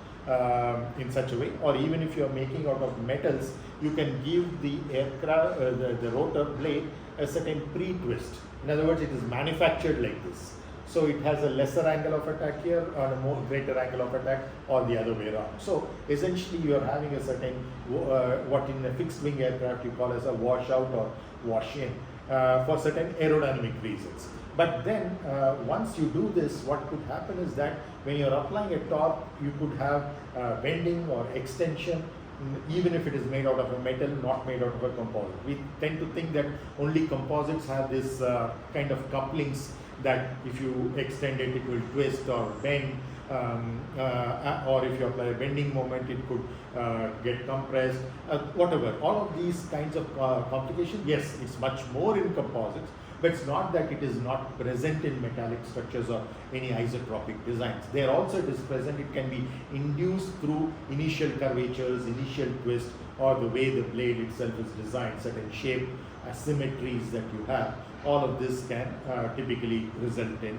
in such a way, or even if you are making out of metals, you can give the aircraft, the rotor blade, a certain pre-twist. In other words, it is manufactured like this. So it has a lesser angle of attack here or a more greater angle of attack, or the other way around. So essentially you are having a certain, what in a fixed wing aircraft you call as a washout or wash in for certain aerodynamic reasons. But then once you do this, what could happen is that when you are applying a torque, you could have bending or extension, even if it is made out of a metal, not made out of a composite. We tend to think that only composites have this kind of couplings, that if you extend it, it will twist or bend, or if you apply a bending moment, it could get compressed, whatever. All of these kinds of complications, yes, it's much more in composites, but it's not that it is not present in metallic structures or any isotropic designs. There also it is present. It can be induced through initial curvatures, initial twist, or the way the blade itself is designed, certain shape asymmetries that you have. All of this can typically result in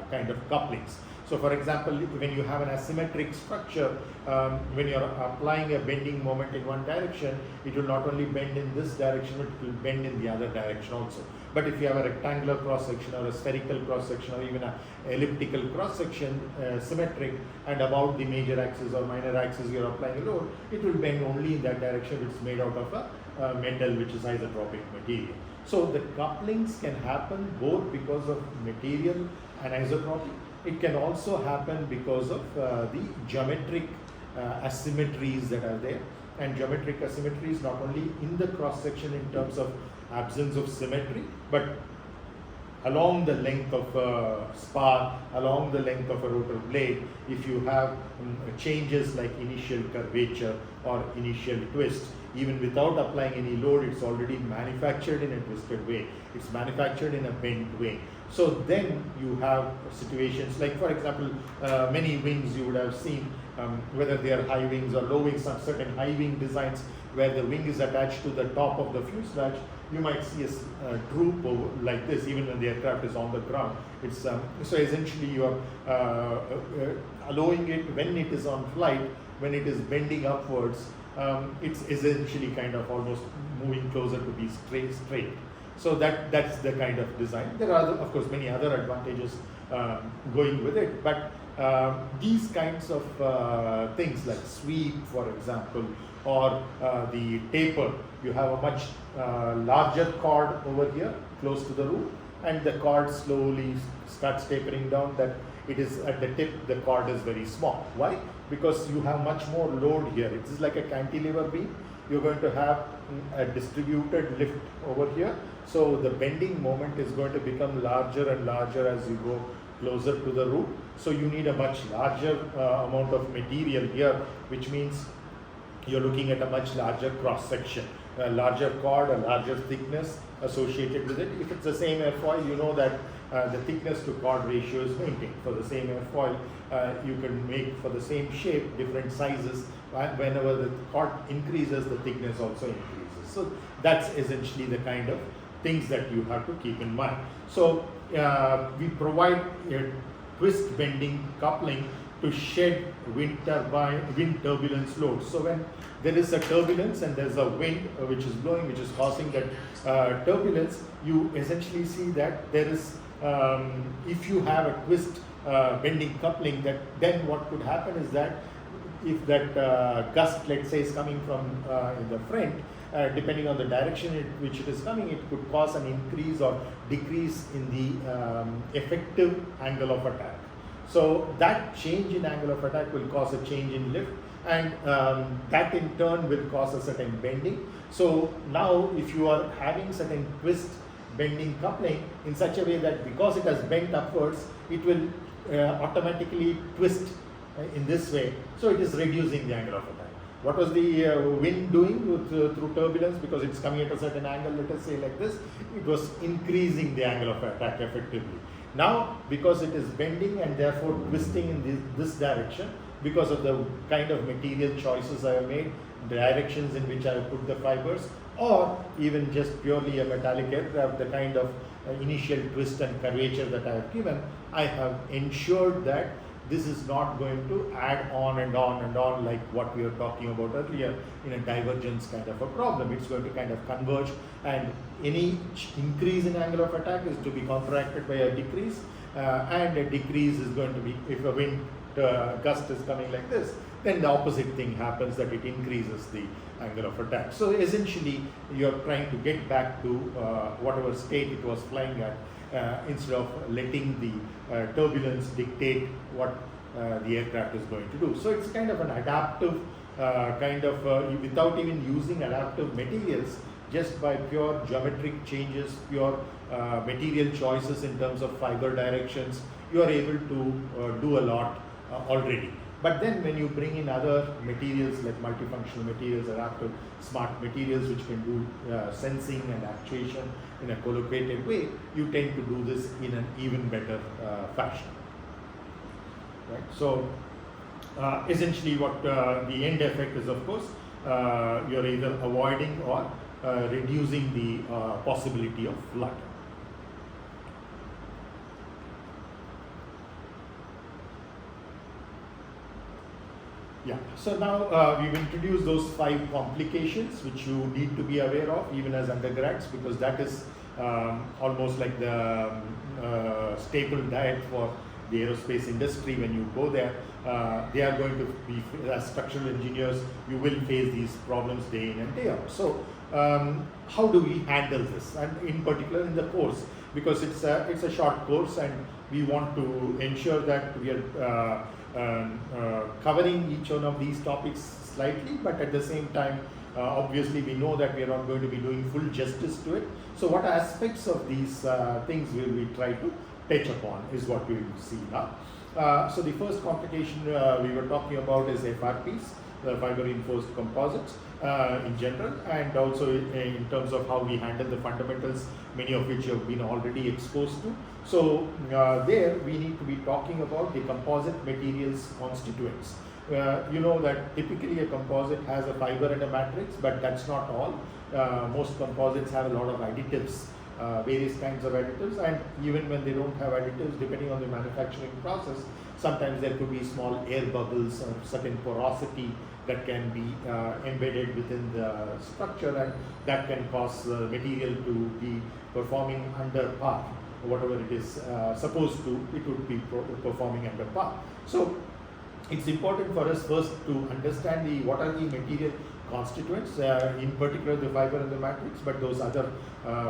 kind of couplings. So for example, when you have an asymmetric structure, when you are applying a bending moment in one direction, it will not only bend in this direction, but it will bend in the other direction also. But if you have a rectangular cross section or a spherical cross section or even an elliptical cross section, symmetric, and about the major axis or minor axis you are applying a load, it will bend only in that direction. It's made out of a metal which is isotropic material. So the couplings can happen both because of material and isotropy. It can also happen because of the geometric asymmetries that are there. And geometric asymmetries not only in the cross section in terms of absence of symmetry, but along the length of a spar, along the length of a rotor blade. If you have changes like initial curvature or initial twist, even without applying any load, it's already manufactured in a twisted way. It's manufactured in a bent way. So then you have situations like, for example, many wings you would have seen, whether they are high wings or low wings, some certain high wing designs where the wing is attached to the top of the fuselage, you might see a droop over like this even when the aircraft is on the ground. It's so essentially you are allowing it when it is on flight, when it is bending upwards, it's essentially kind of almost moving closer to be straight. So that's the kind of design. There are of course many other advantages going with it, but these kinds of things like sweep, for example, or the taper, you have a much larger chord over here close to the roof, and the chord slowly starts tapering down, that it is at the tip, the chord is very small. Why? Because you have much more load here. It is like a cantilever beam. You're going to have a distributed lift over here. So the bending moment is going to become larger and larger as you go closer to the roof. So you need a much larger amount of material here, which means you're looking at a much larger cross section, a larger chord, a larger thickness associated with it. If it's the same airfoil, you know that the thickness to chord ratio is maintained. For the same airfoil, you can make for the same shape different sizes. Whenever the chord increases, the thickness also increases. So that's essentially the kind of things that you have to keep in mind. So we provide a twist bending coupling to shed wind turbulence load. So when there is a turbulence and there's a wind which is blowing, which is causing that turbulence, you essentially see that there is, if you have a twist bending coupling, that then what could happen is that if that gust, let's say, is coming from in the front, depending on the direction in which it is coming, it could cause an increase or decrease in the effective angle of attack. So that change in angle of attack will cause a change in lift, and that in turn will cause a certain bending. So now if you are having certain twist bending coupling in such a way that because it has bent upwards, it will automatically twist in this way, so it is reducing the angle of attack. What was the wind doing through turbulence? Because it's coming at a certain angle, let us say like this, it was increasing the angle of attack effectively. Now, because it is bending and therefore twisting in this direction, because of the kind of material choices I have made, the directions in which I have put the fibers, or even just purely a metallic aircraft, the kind of initial twist and curvature that I have given, I have ensured that this is not going to add on and on and on like what we were talking about earlier in a divergence kind of a problem. It's going to kind of converge, and any increase in angle of attack is to be counteracted by a decrease, and a decrease is going to be, if a wind gust is coming like this, then the opposite thing happens, that it increases the angle of attack. So essentially you're trying to get back to whatever state it was flying at, instead of letting the turbulence dictate what the aircraft is going to do. So it's kind of an adaptive without even using adaptive materials, just by pure geometric changes, pure material choices in terms of fiber directions, you are able to do a lot already. But then when you bring in other materials like multifunctional materials, adaptive smart materials which can do sensing and actuation in a collocated way, you tend to do this in an even better fashion. Right? So essentially what the end effect is, of course, you're either avoiding or reducing the possibility of flutter. Yeah, so now we've introduced those 5 complications which you need to be aware of even as undergrads, because that is almost like the staple diet for the aerospace industry. When you go there, they are going to be, as structural engineers, you will face these problems day in and day out. So how do we handle this? And in particular in the course, because it's a short course and we want to ensure that we are covering each one of these topics slightly, but at the same time, obviously we know that we are not going to be doing full justice to it. So what aspects of these things will we try to touch upon is what we will see now. So the first complication we were talking about is FRPs, the fiber reinforced composites in general, and also in terms of how we handle the fundamentals, many of which you have been already exposed to. So there we need to be talking about the composite materials constituents. You know that typically a composite has a fiber and a matrix, but that's not all. Most composites have a lot of additives, various kinds of additives, and even when they don't have additives, depending on the manufacturing process, sometimes there could be small air bubbles or certain porosity that can be embedded within the structure, and that can cause the material to be performing under par. Whatever it is supposed to, it would be performing under par. So it's important for us first to understand what are the material constituents, in particular the fiber and the matrix, but those other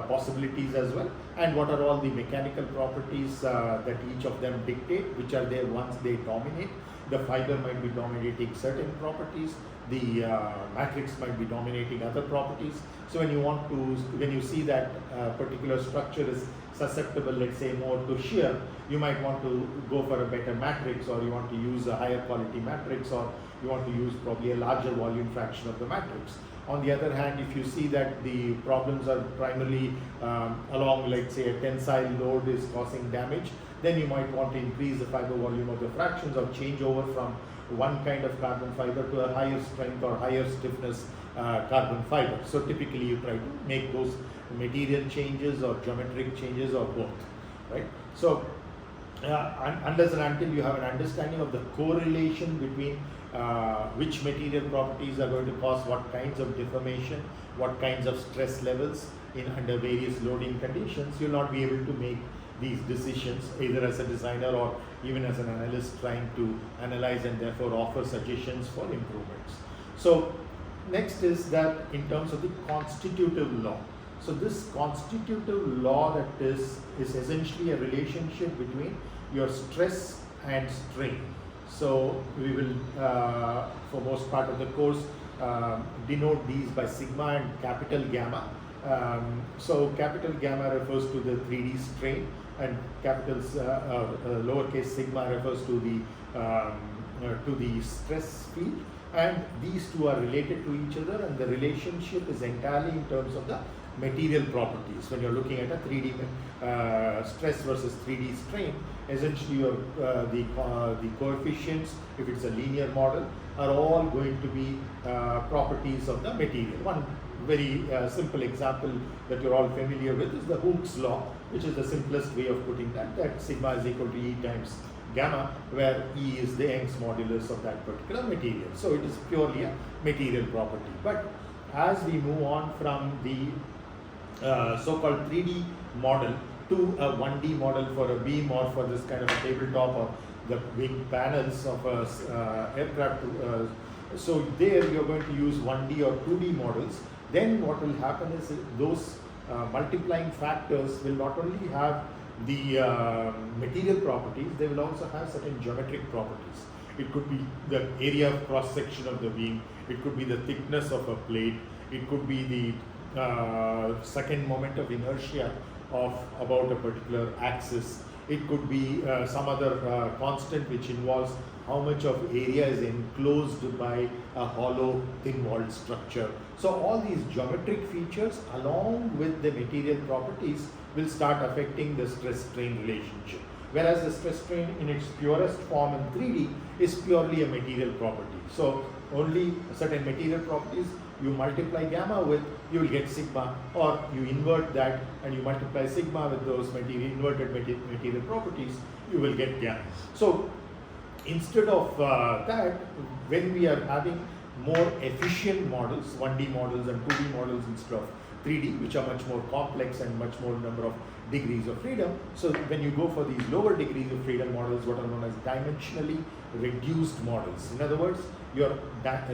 possibilities as well, and what are all the mechanical properties that each of them dictate, which are there once they dominate. The fiber might be dominating certain properties, the matrix might be dominating other properties. So when you see that particular structure is susceptible, let's say, more to shear, you might want to go for a better matrix, or you want to use a higher quality matrix, or you want to use probably a larger volume fraction of the matrix. On the other hand, if you see that the problems are primarily along, let's say, a tensile load is causing damage, then you might want to increase the fiber volume of the fractions, or change over from one kind of carbon fiber to a higher strength or higher stiffness carbon fiber. So typically you try to make those material changes or geometric changes or both. right? So unless and until you have an understanding of the correlation between which material properties are going to cause what kinds of deformation, what kinds of stress levels under various loading conditions, you'll not be able to make these decisions either as a designer or even as an analyst trying to analyze and therefore offer suggestions for improvements. So next is that in terms of the constitutive law. So this constitutive law that is essentially a relationship between your stress and strain. So we will, for most part of the course, denote these by sigma and capital gamma. So capital gamma refers to the 3D strain, and capital lowercase sigma refers to the stress field. And these two are related to each other, and the relationship is entirely in terms of the material properties. When you're looking at a 3D stress versus 3D strain, essentially your the coefficients, if it's a linear model, are all going to be properties of the material. One very simple example that you're all familiar with is the Hooke's law, which is the simplest way of putting that sigma is equal to E times gamma, where E is the Young's modulus of that particular material. So it is purely a material property. But as we move on from the so-called 3D model to a 1D model for a beam or for this kind of a tabletop or the wing panels of a aircraft, so there you're going to use 1D or 2D models. Then what will happen is those multiplying factors will not only have the material properties, they will also have certain geometric properties. It could be the area of cross section of the beam, it could be the thickness of a plate, it could be the second moment of inertia of about a particular axis, it could be some other constant which involves how much of area is enclosed by a hollow thin-walled structure. So all these geometric features along with the material properties will start affecting the stress-strain relationship. Whereas the stress-strain in its purest form in 3D is purely a material property. So only certain material properties you multiply gamma with, you will get sigma, or you invert that and you multiply sigma with those inverted material properties, you will get gamma. So instead of that, when we are having more efficient models, 1D models and 2D models instead of 3D, which are much more complex and much more number of degrees of freedom. So when you go for these lower degrees of freedom models, what are known as dimensionally reduced models. In other words, you are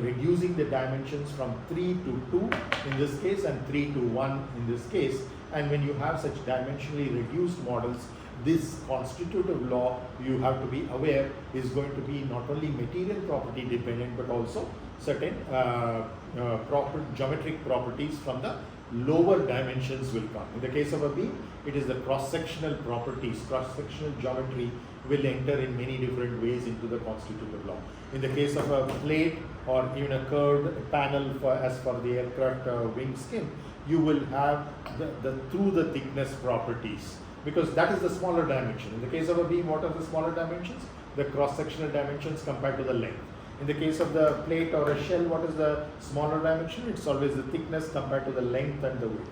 reducing the dimensions from 3 to 2 in this case and 3 to 1 in this case. And when you have such dimensionally reduced models, this constitutive law, you have to be aware, is going to be not only material property dependent but also certain geometric properties from the lower dimensions will come. In the case of a beam, it is the cross-sectional properties, cross-sectional geometry will enter in many different ways into the constitutive law. In the case of a plate or even a curved panel as for the aircraft wing skin, you will have the through the thickness properties, because that is the smaller dimension. In the case of a beam, what are the smaller dimensions? The cross-sectional dimensions compared to the length. In the case of the plate or a shell, what is the smaller dimension? It's always the thickness compared to the length and the width,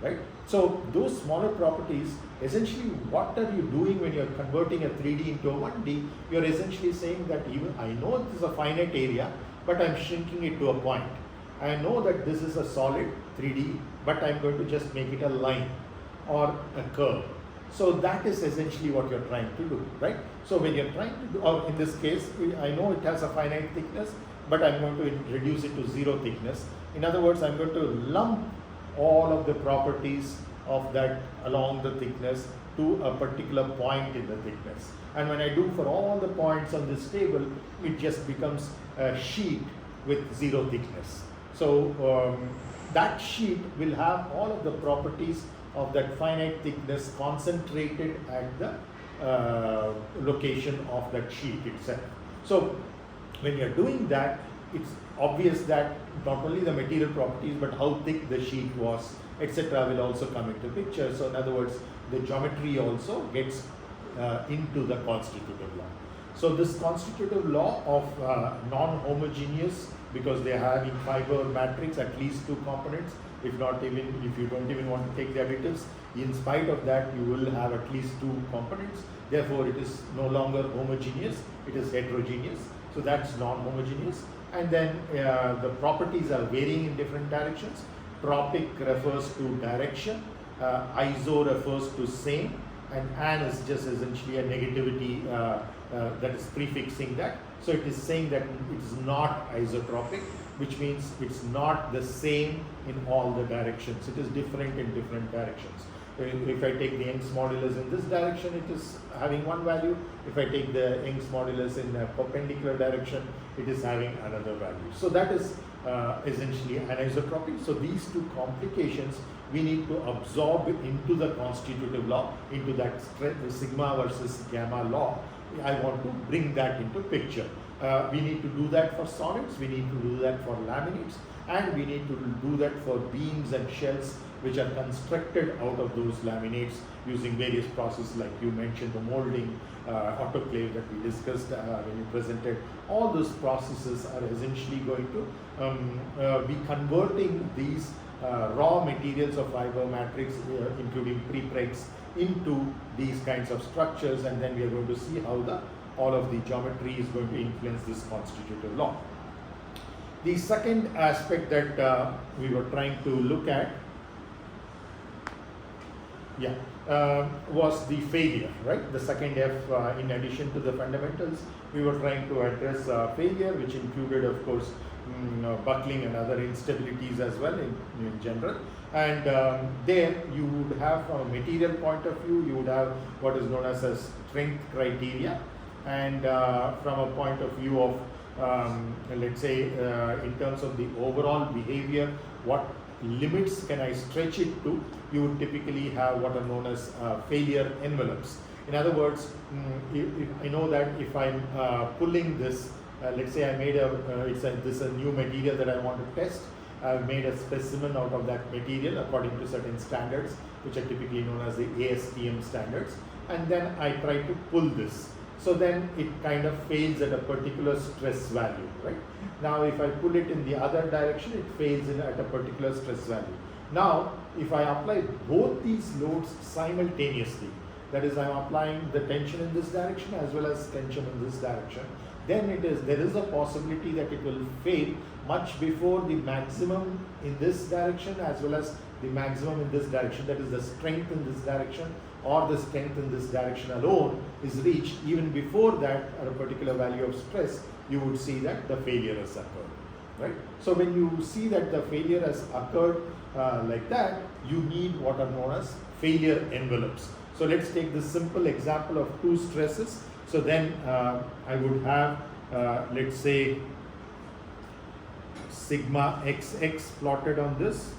right? So those smaller properties, essentially what are you doing when you're converting a 3D into a 1D? You're essentially saying that even I know this is a finite area, but I'm shrinking it to a point. I know that this is a solid 3D, but I'm going to just make it a line or a curve. So that is essentially what you're trying to do, right? So when you're trying to do, or in this case, I know it has a finite thickness, but I'm going to reduce it to 0 thickness. In other words, I'm going to lump all of the properties of that along the thickness to a particular point in the thickness. And when I do for all the points on this table, it just becomes a sheet with 0 thickness. So that sheet will have all of the properties of that finite thickness concentrated at the location of that sheet itself. So when you're doing that, it's obvious that not only the material properties but how thick the sheet was, etc. will also come into picture. So in other words, the geometry also gets into the constitutive law. So this constitutive law of non-homogeneous, because they are having fiber matrix at least 2 components, if not even, if you don't even want to take the additives, in spite of that you will have at least 2 components. Therefore it is no longer homogeneous, it is heterogeneous. So that's non-homogeneous. And then the properties are varying in different directions. Tropic refers to direction, iso refers to same, and an is just essentially a negativity that is prefixing that. So it is saying that it is not isotropic, which means it's not the same in all the directions. It is different in different directions. If I take the Young's modulus in this direction, it is having one value. If I take the Young's modulus in a perpendicular direction, it is having another value. So that is essentially anisotropic. So these 2 complications we need to absorb into the constitutive law, into that sigma versus gamma law. I want to bring that into picture. We need to do that for solids, we need to do that for laminates, and we need to do that for beams and shells which are constructed out of those laminates using various processes like you mentioned, the molding, autoclave that we discussed when you presented. All those processes are essentially going to be converting these raw materials of fiber matrix, including prepregs, into these kinds of structures, and then we are going to see how all of the geometry is going to influence this constitutive law. The second aspect that we were trying to look at was the failure, right? The second F, in addition to the fundamentals, we were trying to address failure, which included, of course, buckling and other instabilities as well in general. And there you would have, from a material point of view, you would have what is known as a strength criteria, and from a point of view of let's say in terms of the overall behavior, what limits can I stretch it to, you would typically have what are known as failure envelopes. In other words, if I know that if I'm pulling this, let's say I made this is a new material that I want to test. I've made a specimen out of that material according to certain standards, which are typically known as the ASTM standards, and then I try to pull this. So then it kind of fails at a particular stress value, right? Now if I pull it in the other direction, it fails at a particular stress value. Now if I apply both these loads simultaneously, that is, I'm applying the tension in this direction as well as tension in this direction, then there is a possibility that it will fail much before the maximum in this direction as well as the maximum in this direction, that is the strength in this direction or the strength in this direction alone is reached. Even before that, at a particular value of stress, you would see that the failure has occurred, right? So when you see that the failure has occurred like that, you need what are known as failure envelopes. So let's take this simple example of 2 stresses. So then I would have, let's say, sigma xx plotted on this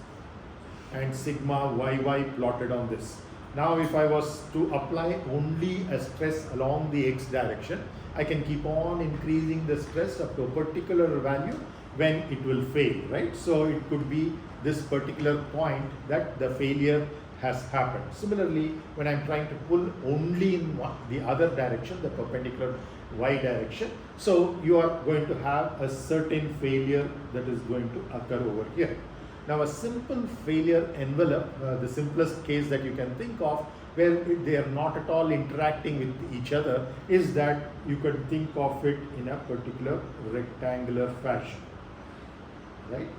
and sigma yy plotted on this. Now if I was to apply only a stress along the x direction, I can keep on increasing the stress up to a particular value when it will fail, right? So it could be this particular point that the failure has happened. Similarly, when I'm trying to pull only in the other direction, the perpendicular y direction, so you are going to have a certain failure that is going to occur over here. Now a simple failure envelope, the simplest case that you can think of where they are not at all interacting with each other, is that you can think of it in a particular rectangular fashion, right?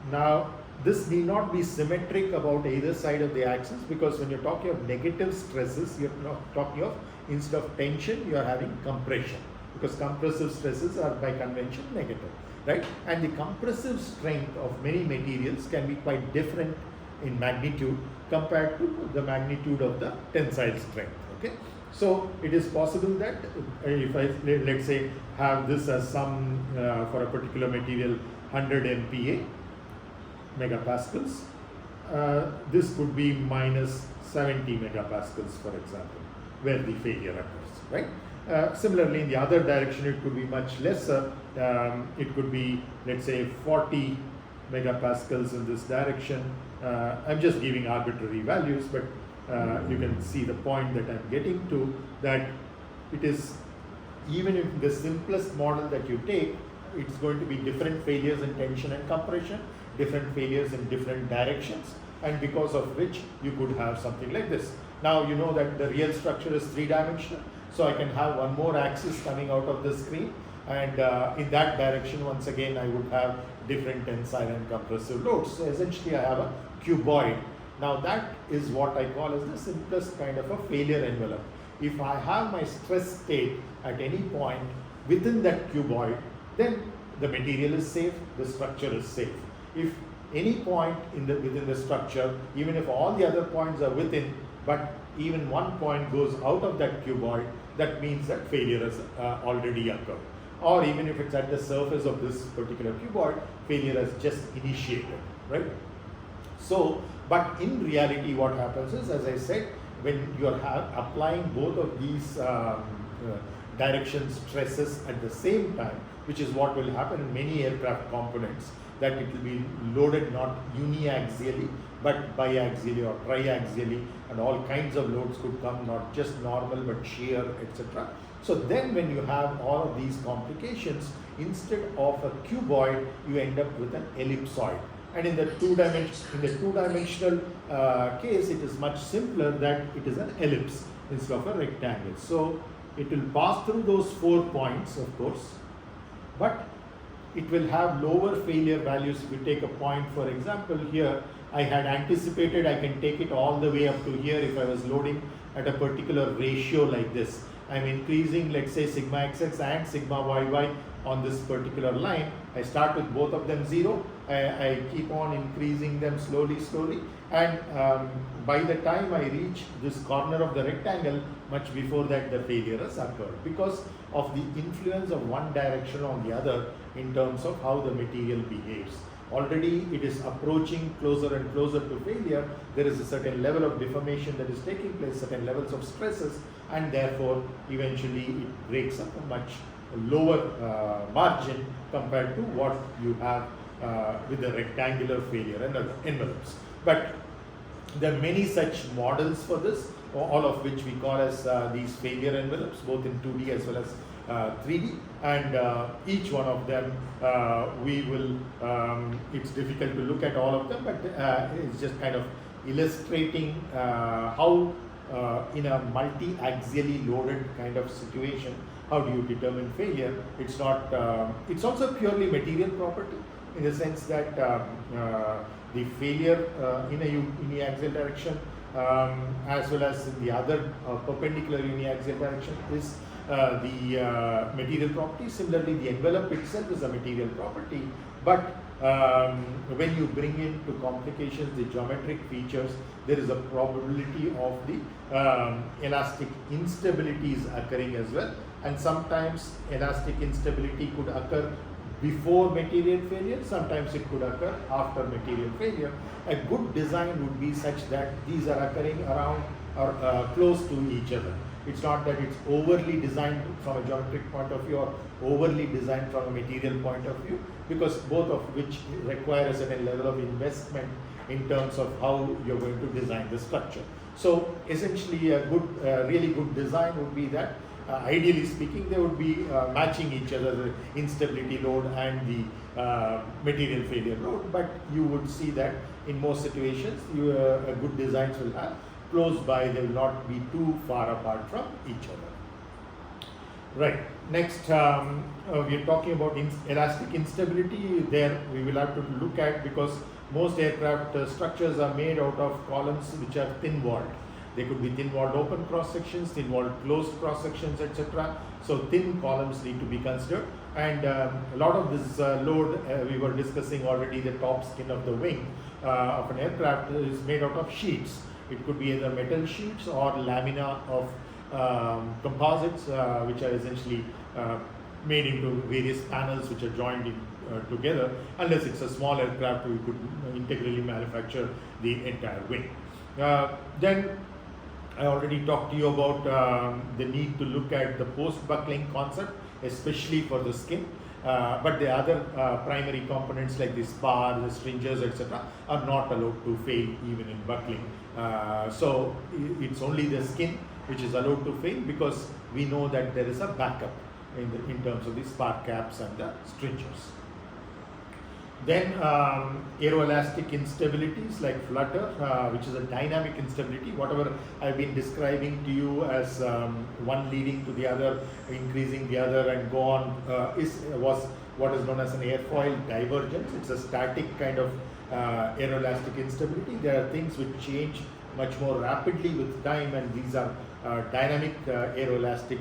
Now this need not be symmetric about either side of the axis, because when you're talking of negative stresses, you're not talking of, instead of tension, you are having compression, because compressive stresses are by convention negative, right? And the compressive strength of many materials can be quite different in magnitude compared to the magnitude of the tensile strength, okay? So it is possible that if I, let's say, have this as some, for a particular material, 100 MPa, megapascals, this could be minus 70 megapascals, for example, where the failure occurs, right? Similarly, in the other direction, it could be much lesser. It could be, let's say, 40 megapascals in this direction. I'm just giving arbitrary values, but you can see the point that I'm getting to, that it is even if the simplest model that you take, it's going to be different failures in tension and compression, different failures in different directions, and because of which you could have something like this. Now you know that the real structure is three-dimensional, so I can have one more axis coming out of the screen, and in that direction, once again, I would have different tensile and compressive loads. So essentially, I have a cuboid. Now that is what I call as the simplest kind of a failure envelope. If I have my stress state at any point within that cuboid, then the material is safe, the structure is safe. If any point within the structure, even if all the other points are within, but even one point goes out of that cuboid, that means that failure has already occurred. Or even if it's at the surface of this particular cuboid, failure has just initiated, right? So, but in reality what happens is, as I said, when you are applying both of these direction stresses at the same time, which is what will happen in many aircraft components, that it will be loaded not uniaxially but biaxially or triaxially, and all kinds of loads could come, not just normal but shear, etc. So then when you have all of these complications, instead of a cuboid, you end up with an ellipsoid. And in the two-dimensional case, it is much simpler that it is an ellipse instead of a rectangle. So it will pass through those 4 points, of course, but it will have lower failure values. If you take a point, for example, here, I had anticipated I can take it all the way up to here if I was loading at a particular ratio like this. I'm increasing, let's say, sigma xx and sigma yy on this particular line. I start with both of them 0. I keep on increasing them slowly, and by the time I reach this corner of the rectangle, much before that the failure has occurred because of the influence of one direction on the other in terms of how the material behaves. Already it is approaching closer and closer to failure. There is a certain level of deformation that is taking place, certain levels of stresses, and therefore eventually it breaks up a much lower margin compared to what you have with the rectangular failure envelopes. But there are many such models for this, all of which we call as these failure envelopes, both in 2D as well as 3D, and each one of them we will, it's difficult to look at all of them, but it's just kind of illustrating how in a multi-axially loaded kind of situation, how do you determine failure? It's not, it's also purely material property in the sense that the failure in a uniaxial direction as well as in the other perpendicular uniaxial direction is the material property. Similarly, the envelope itself is a material property, but when you bring into complications the geometric features, there is a probability of the elastic instabilities occurring as well, and sometimes elastic instability could occur before material failure, sometimes it could occur after material failure. A good design would be such that these are occurring around or close to each other. It's not that it's overly designed from a geometric point of view or overly designed from a material point of view, because both of which require a certain level of investment in terms of how you're going to design the structure. So essentially a good, really good design would be that ideally speaking, they would be matching each other, the instability load and the material failure load, but you would see that in most situations, good designs will have close by, they will not be too far apart from each other. Right, next we are talking about elastic instability. There we will have to look at, because most aircraft structures are made out of columns which are thin walled. They could be thin walled open cross sections, thin walled closed cross sections, etc. So thin columns need to be considered, and a lot of this load we were discussing already. The top skin of the wing of an aircraft is made out of sheets. It could be either metal sheets or lamina of composites, which are essentially made into various panels which are joined in, together. Unless it's a small aircraft, we could integrally manufacture the entire wing. Then I already talked to you about the need to look at the post-buckling concept, especially for the skin. But the other primary components like the spar, the stringers, etc. are not allowed to fail even in buckling. So it's only the skin which is allowed to fail, because we know that there is a backup. in terms of the spark caps and the stringers. Then aeroelastic instabilities like flutter, which is a dynamic instability. Whatever I've been describing to you as one leading to the other, increasing the other, and go on, was what is known as an airfoil divergence. It's a static kind of aeroelastic instability. There are things which change much more rapidly with time, and these are dynamic aeroelastic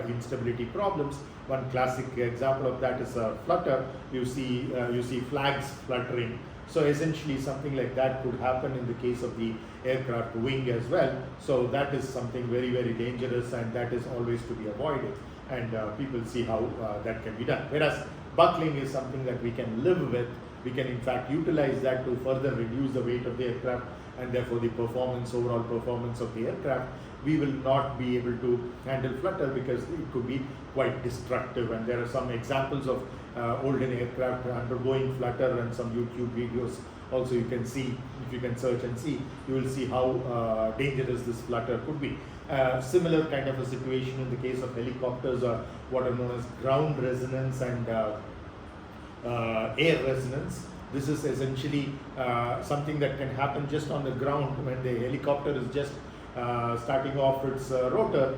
instability problems. One classic example of that is a flutter. You see flags fluttering. So essentially something like that could happen in the case of the aircraft wing as well. So that is something very, very dangerous, and that is always to be avoided. And people see how that can be done. Whereas buckling is something that we can live with. We can in fact utilize that to further reduce the weight of the aircraft, and therefore the overall performance of the aircraft. We will not be able to handle flutter because it could be quite destructive, and there are some examples of older aircraft undergoing flutter, and some YouTube videos also you can see. If you can search and see, you will see how dangerous this flutter could be. Similar kind of a situation in the case of helicopters, or what are known as ground resonance and air resonance. This is essentially something that can happen just on the ground when the helicopter is just starting off its rotor.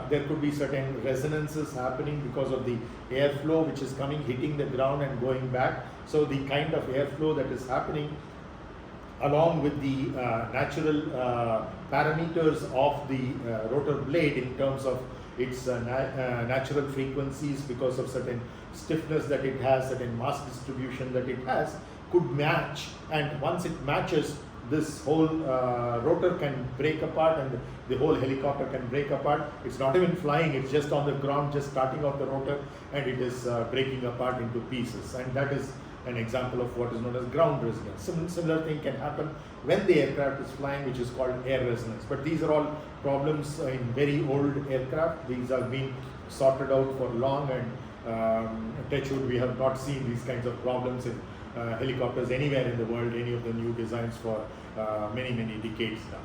There could be certain resonances happening because of the airflow which is coming, hitting the ground and going back. So the kind of airflow that is happening along with the natural parameters of the rotor blade in terms of its natural frequencies, because of certain stiffness that it has, certain mass distribution that it has, could match, and once it matches, this whole rotor can break apart, and the whole helicopter can break apart. It's not even flying, it's just on the ground, just starting off the rotor, and it is breaking apart into pieces. And that is an example of what is known as ground resonance. Similar thing can happen when the aircraft is flying, which is called air resonance. But these are all problems in very old aircraft. These have been sorted out for long, and touch wood, we have not seen these kinds of problems in helicopters anywhere in the world, any of the new designs for many, many decades now.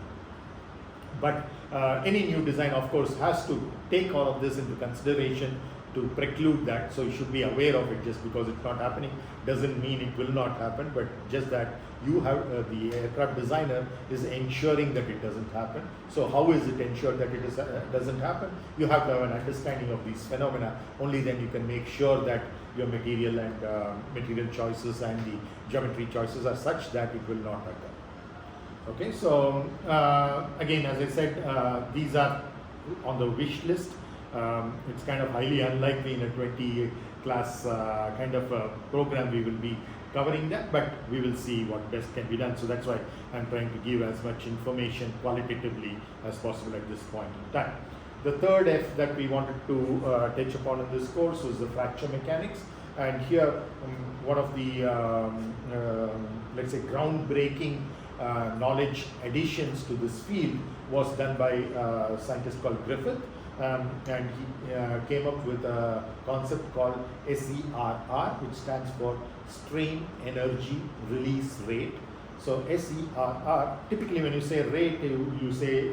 But any new design, of course, has to take all of this into consideration to preclude that. So you should be aware of it. Just because it's not happening doesn't mean it will not happen, but just that you have the aircraft designer is ensuring that it doesn't happen. So how is it ensured that it doesn't happen? You have to have an understanding of these phenomena. Only then you can make sure that your material and material choices and the geometry choices are such that it will not occur. Okay, so again, as I said, these are on the wish list. It's kind of highly unlikely in a 20 class kind of a program we will be covering that, but we will see what best can be done. So that's why I'm trying to give as much information qualitatively as possible at this point in time. The third F that we wanted to touch upon in this course was the fracture mechanics, and here one of the let's say groundbreaking knowledge additions to this field was done by a scientist called Griffith. And he came up with a concept called SERR, which stands for strain energy release rate. So SERR, typically when you say rate, you say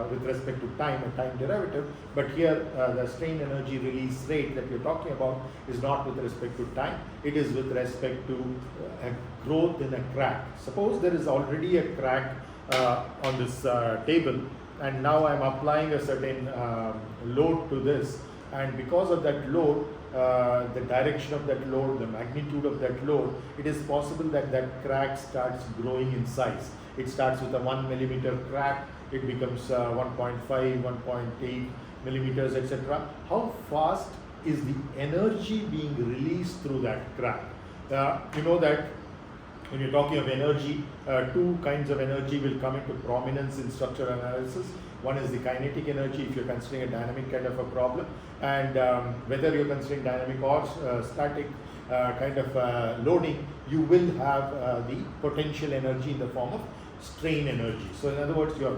with respect to time, a time derivative, but here the strain energy release rate that we're talking about is not with respect to time, it is with respect to a growth in a crack. Suppose there is already a crack on this table, and now I'm applying a certain load to this, and because of that load, the direction of that load, the magnitude of that load, it is possible that that crack starts growing in size. It starts with a 1 millimeter crack, it becomes 1.5, 1.8 millimeters, etc. How fast is the energy being released through that crack? You know that when you're talking of energy, two kinds of energy will come into prominence in structural analysis. One is the kinetic energy, if you're considering a dynamic kind of a problem, and whether you're considering dynamic or static kind of loading, you will have the potential energy in the form of strain energy. So in other words, your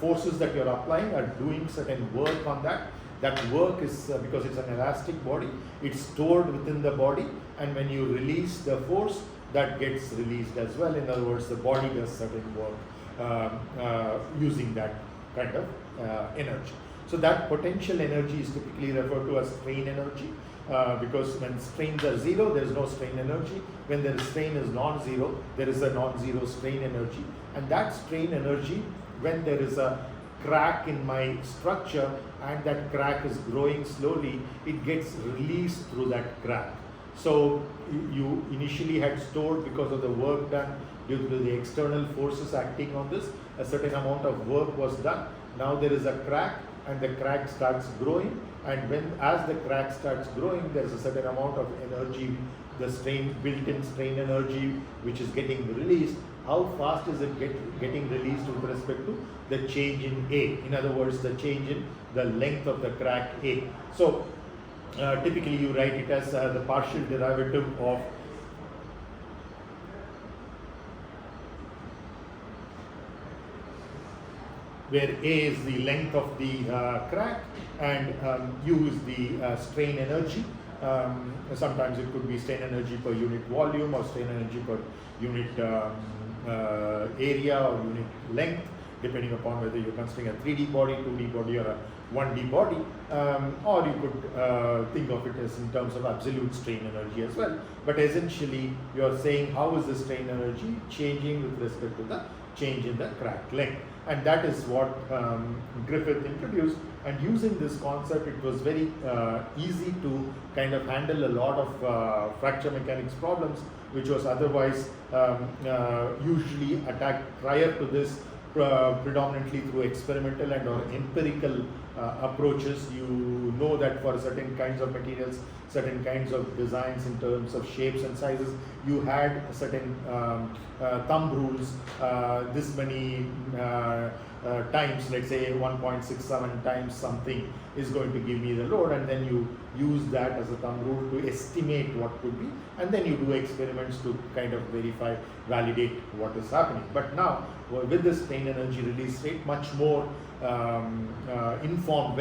forces that you're applying are doing certain work on that. That work is, because it's an elastic body, it's stored within the body, and when you release the force, that gets released as well. In other words, the body does certain work using that kind of energy. So that potential energy is typically referred to as strain energy, because when strains are zero, there is no strain energy. When the strain is non-zero, there is a non-zero strain energy. And that strain energy, when there is a crack in my structure and that crack is growing slowly, it gets released through that crack. So you initially had stored, because of the work done due to the external forces acting on this, a certain amount of work was done. Now there is a crack and the crack starts growing, and as the crack starts growing, there is a certain amount of energy, the built-in strain energy, which is getting released. How fast is it getting released with respect to the change in A? In other words, the change in the length of the crack A. So typically you write it as the partial derivative of where A is the length of the crack and U is the strain energy. Sometimes it could be strain energy per unit volume or strain energy per unit area or unit length, depending upon whether you're considering a 3D body, 2D body, or a 1D body, or you could think of it as in terms of absolute strain energy as well. But essentially, you're saying how is the strain energy changing with respect to the change in the crack length. And that is what Griffith introduced. And using this concept, it was very easy to kind of handle a lot of fracture mechanics problems, which was otherwise usually attacked prior to this predominantly through experimental and or empirical approaches. You know that for certain kinds of materials, certain kinds of designs in terms of shapes and sizes, you had certain thumb rules, this many times, let's say 1.67 times something is going to give me the load, and then you use that as a thumb rule to estimate what could be, and then you do experiments to kind of verify, validate what is happening. But now with this strain energy release rate, much more well-informed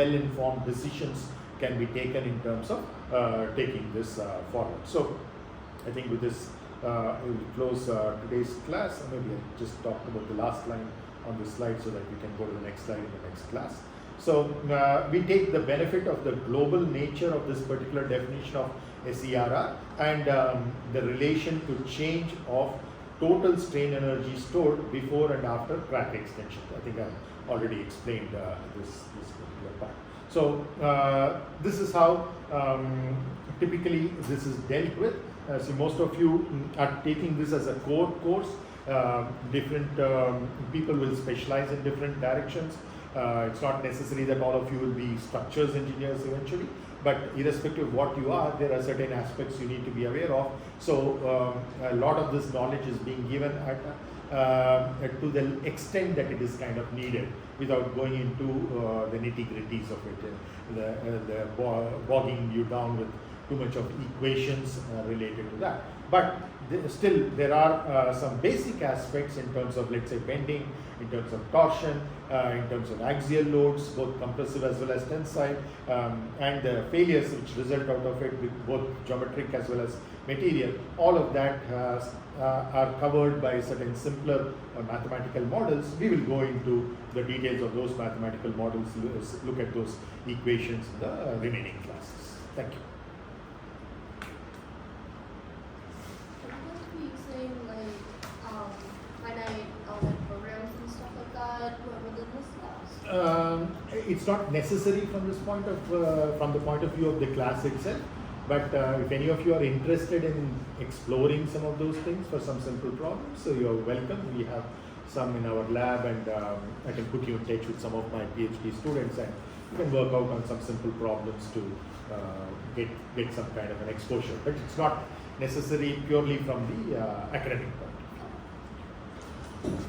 decisions can be taken in terms of taking this forward. So I think with this we will close today's class. Maybe I just talked about the last line on this slide so that we can go to the next slide in the next class. So we take the benefit of the global nature of this particular definition of SERR and the relation to change of total strain energy stored before and after crack extension. I think I've already explained this particular part. So this is how typically this is dealt with. So most of you are taking this as a core course. Different people will specialize in different directions. It's not necessary that all of you will be structures engineers eventually, but irrespective of what you are, there are certain aspects you need to be aware of. So a lot of this knowledge is being given to the extent that it is kind of needed, without going into the nitty-gritties of it, bogging you down with too much of equations related to that. But still there are some basic aspects in terms of, let's say, bending, in terms of torsion, in terms of axial loads, both compressive as well as tensile, and the failures which result out of it with both geometric as well as material. All of that are covered by certain simpler mathematical models. We will go into the details of those mathematical models, look at those equations in the remaining classes. Thank you. It's not necessary from this point of from the point of view of the class itself, but if any of you are interested in exploring some of those things for some simple problems, so you're welcome. We have some in our lab, and I can put you in touch with some of my PhD students, and you can work out on some simple problems to get some kind of an exposure. But it's not necessary purely from the academic point of view.